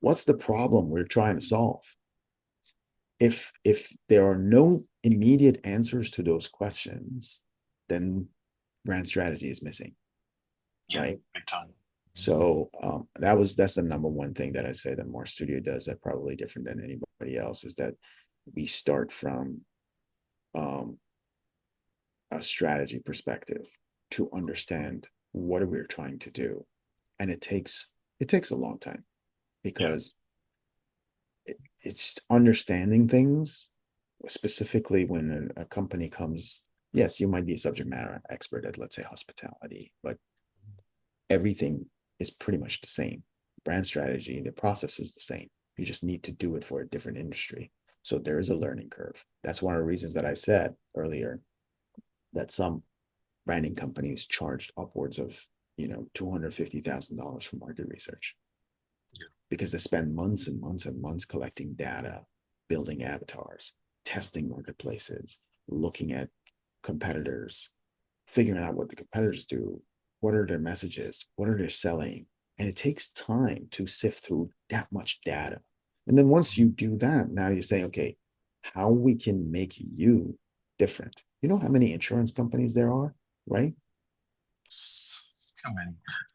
What's the problem we're trying to solve? If there are no immediate answers to those questions, then brand strategy is missing, Yeah, right? big time. So that's the number one thing that I say that Mars Studio does that probably different than anybody else, is that we start from um, a strategy perspective to understand what we're trying to do, and it takes a long time, Yeah, because it's understanding things, specifically when a company comes. Yes, you might be a subject matter expert at, let's say, hospitality, but everything is pretty much the same. Brand strategy, the process is the same. You just need to do it for a different industry. So there is a learning curve. That's one of the reasons that I said earlier that some branding companies charged upwards of $250,000 for market research, yeah. because they spend months and months and months collecting data, building avatars, testing marketplaces, looking at competitors, figuring out what the competitors do, what are their messages, what are they selling. And it takes time to sift through that much data. And then once you do that, now you're saying, okay, how we can make you different. You know how many insurance companies there are, right? Too many.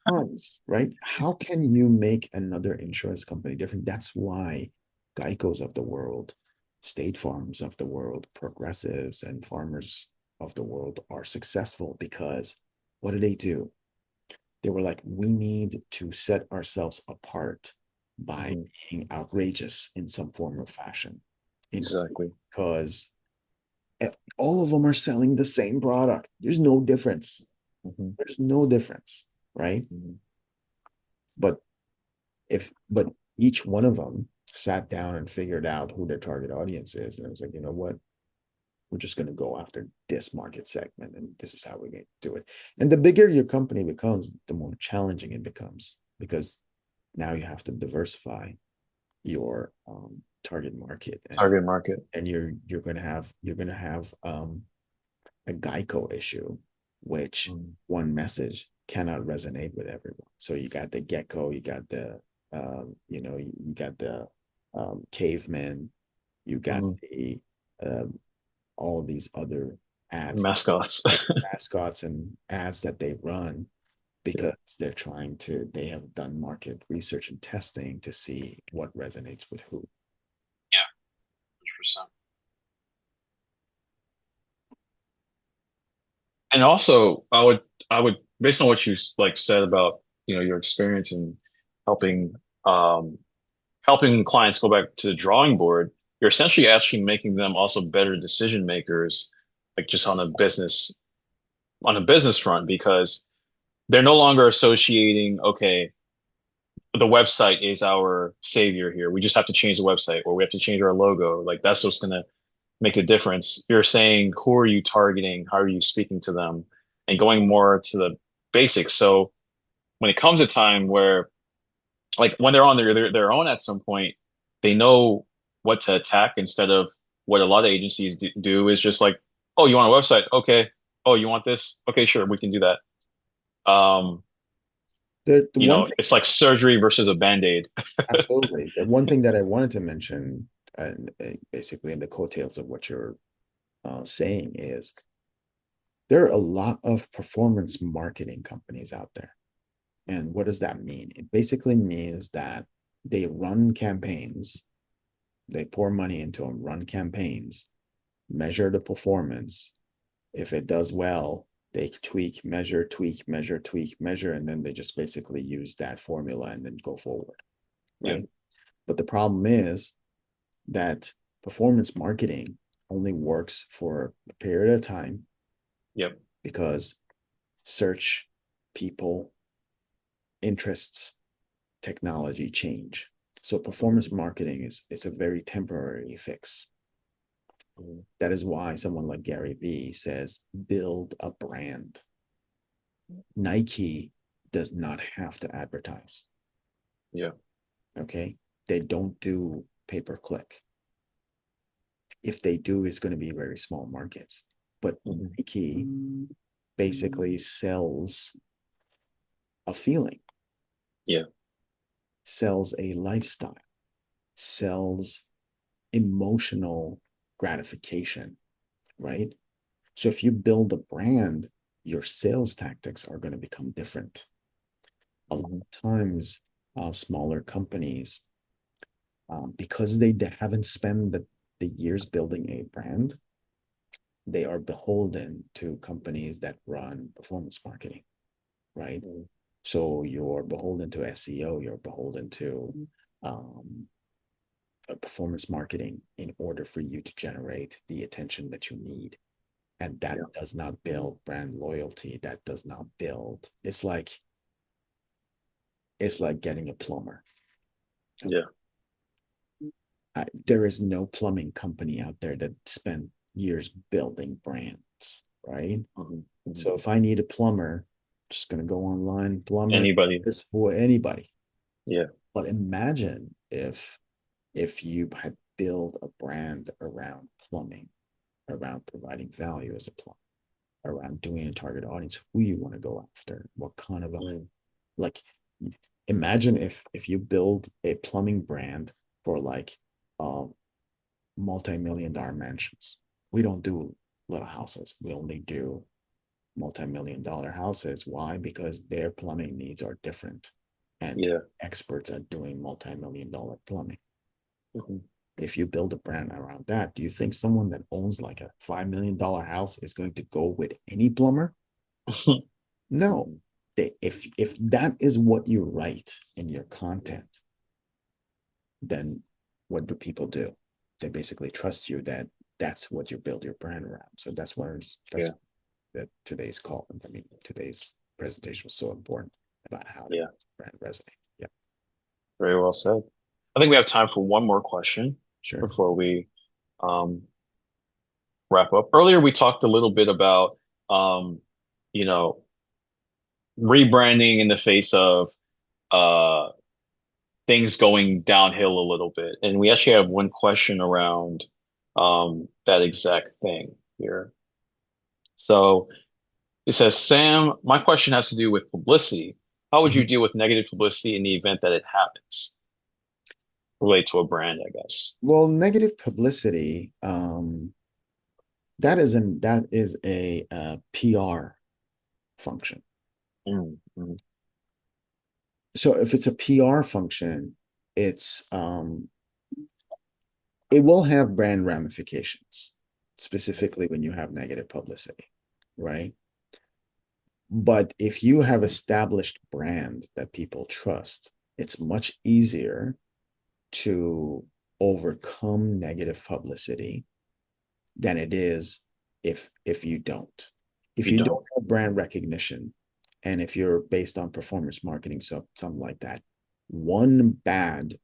Tons, right? How can you make another insurance company different? That's why Geico's of the world, State Farms of the world, Progressives and Farmers of the world are successful, because what do? They were like, we need to set ourselves apart by Mhm. being outrageous in some form or fashion. Exactly. Because all of them are selling the same product. There's no difference. Mhm. There's no difference, right? Mhm. But but each one of them sat down and figured out who their target audience is, and it was like, you know what, we're just going to go after this market segment, and this is how we're going to do it. And the bigger your company becomes, the more challenging it becomes, because now you have to diversify your target market, and Target market. you're going to have a Geico issue, which Mhm. one message cannot resonate with everyone. So you got the gecko, you got the you got the caveman, you got Mhm. the all these other ads, Mascots. mascots and ads that they run, Yeah. because they have done market research and testing to see what resonates with who. Yeah. 100%. And also, I would, based on what you like said about, your experience in helping, um, helping clients go back to the drawing board, you're essentially actually making them also better decision makers, like just on a business front, because they're no longer associating, okay, the website is our savior here. We just have to change the website, or we have to change our logo. Like that's what's gonna make a difference. You're saying, who are you targeting? How are you speaking to them? And going more to the basics. So when it comes a time where, like when they're on their own at some point, they know what to attack, instead of what a lot of agencies do is just like, oh, you want a website? Okay. Oh, you want this? Okay, sure, we can do that. Um, The one thing, it's like surgery versus a band-aid. absolutely, the one thing that I wanted to mention, basically in the coattails of what you're saying, is there are a lot of performance marketing companies out there. And what does that mean? It basically means that they run campaigns, they pour money into them, run campaigns, measure the performance. If it does well, they tweak, measure, tweak, measure, and then they just basically use that formula and then go forward, Yep. right? But the problem is that performance marketing only works for a period of time, Yep. because search, people, interests, technology change. So performance marketing is it's a very temporary fix. Mhm. That is why someone like Gary Vee says build a brand. Nike does not have to advertise. Yeah. Okay. They don't do pay per click. If they do, it's going to be very small markets. But Mhm. Nike basically sells a feeling, Yeah. sells a lifestyle, sells emotional gratification, right? So if you build a brand, your sales tactics are going to become different. A lot Mhm. of times, smaller companies, because they haven't spent the years building a brand, they are beholden to companies that run performance marketing, right? Mhm. So you're beholden to SEO, you're beholden to um, performance marketing in order for you to generate the attention that you need. And that Yeah. does not build brand loyalty. That does not build. It's like getting a plumber. Yeah. There is no plumbing company out there that spent years building brands, right? Mhm. Mhm. So if I need a plumber, I'm just gonna go online, plumber, Anybody. this for anybody. Yeah. But imagine if you had built a brand around plumbing, around providing value as a plumber, around doing a target audience, who you want to go after, what kind of a Mhm. like imagine if you build a plumbing brand for like multi-million dollar mansions. We don't do little houses. We only do multi-million dollar houses. Why? Because their plumbing needs are different. And Yeah. experts are doing multi-million dollar plumbing. Mhm. If you build a brand around that, do you think someone that owns like a $5 million house is going to go with any plumber? No. Mhm. If that is what you write in your content, then what do people do? They basically trust you that that's what you build your brand around. So that's Yeah. that today's call. I mean, today's presentation was so important about how to Yeah. brand resonate. Yeah, Very well said. I think we have time for one more question sure. before we um, wrap up. Earlier, we talked a little bit about, um, you know, rebranding in the face of uh, things going downhill a little bit. And we actually have one question around that exact thing here. So it says, Sam, my question has to do with publicity. How would you Mhm. deal with negative publicity in the event that it happens? Relate to a brand, I guess. Well, negative publicity, that is a PR function. Mm, mm, So if it's a PR function, it's it will have brand ramifications, specifically when you have negative publicity, right? But if you have established brand that people trust, it's much easier to overcome negative publicity than it is if you don't. If you you don't. don't have brand recognition, and if you're based on performance marketing, so something like that, one bad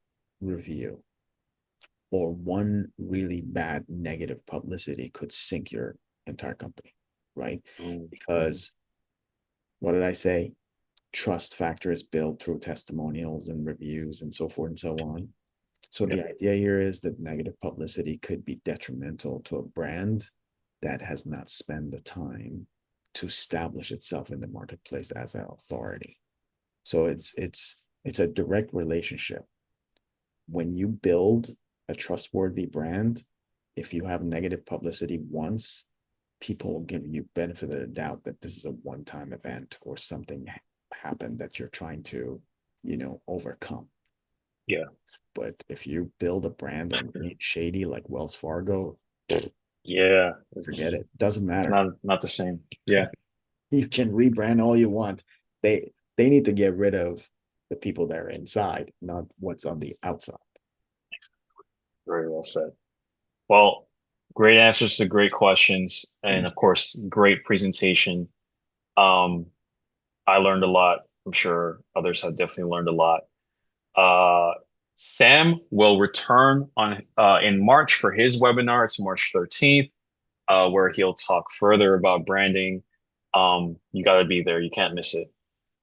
review or one really bad negative publicity could sink your entire company, right? Mm, mm, Because what did I say? Trust factor is built through testimonials and reviews and so forth and so on. So yeah, the idea here is that negative publicity could be detrimental to a brand that has not spent the time to establish itself in the marketplace as an authority. So it's a direct relationship. When you build a trustworthy brand, if you have negative publicity once, people will give you benefit of the doubt that this is a one-time event or something happened that you're trying to, overcome. yeah. But if you build a brand on being shady like Wells Fargo, Yeah, forget it's it. Doesn't it's matter. not the same. Yeah, You can rebrand all you want. They need to get rid of the people that are inside, not what's on the outside. very well said. Well, great answers to great questions, and Thank of course, great presentation. Um, I learned a lot. I'm sure others have definitely learned a lot. Uh, Sam will return on in March for his webinar. It's March 13th, where he'll talk further about branding. You got to be there. You can't miss it.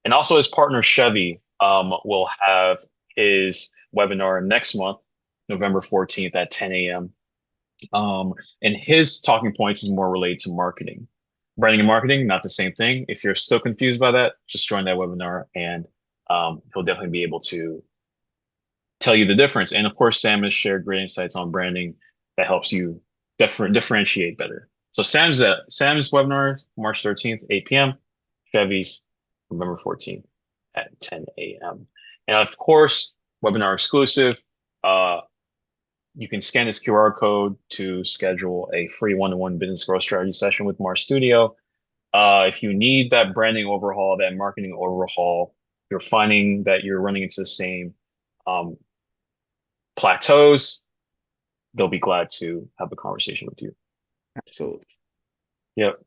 And also his partner Chevy will have his webinar next month, November 14th at 10 a.m. And his talking points is more related to marketing. Branding and marketing, not the same thing. If you're still confused by that, just join that webinar and he'll definitely be able to tell you the difference. And of course, Sam has shared great insights on branding that helps you differentiate better. So Sam's webinar, March 13th, 8 p.m. Chevy's November 14th at 10 a.m. And of course, webinar exclusive. Uh, you can scan this QR code to schedule a free one-to-one business growth strategy session with Mars Studio. If you need that branding overhaul, that marketing overhaul, you're finding that you're running into the same um, plateaus, they'll be glad to have a conversation with you. Absolutely. Yep.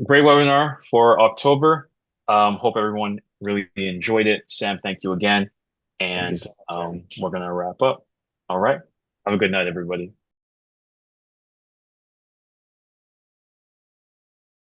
Great webinar for October. Hope everyone really enjoyed it. Sam, thank you again. Thank you And so much. we're going to wrap up. All right. Have a good night, everybody.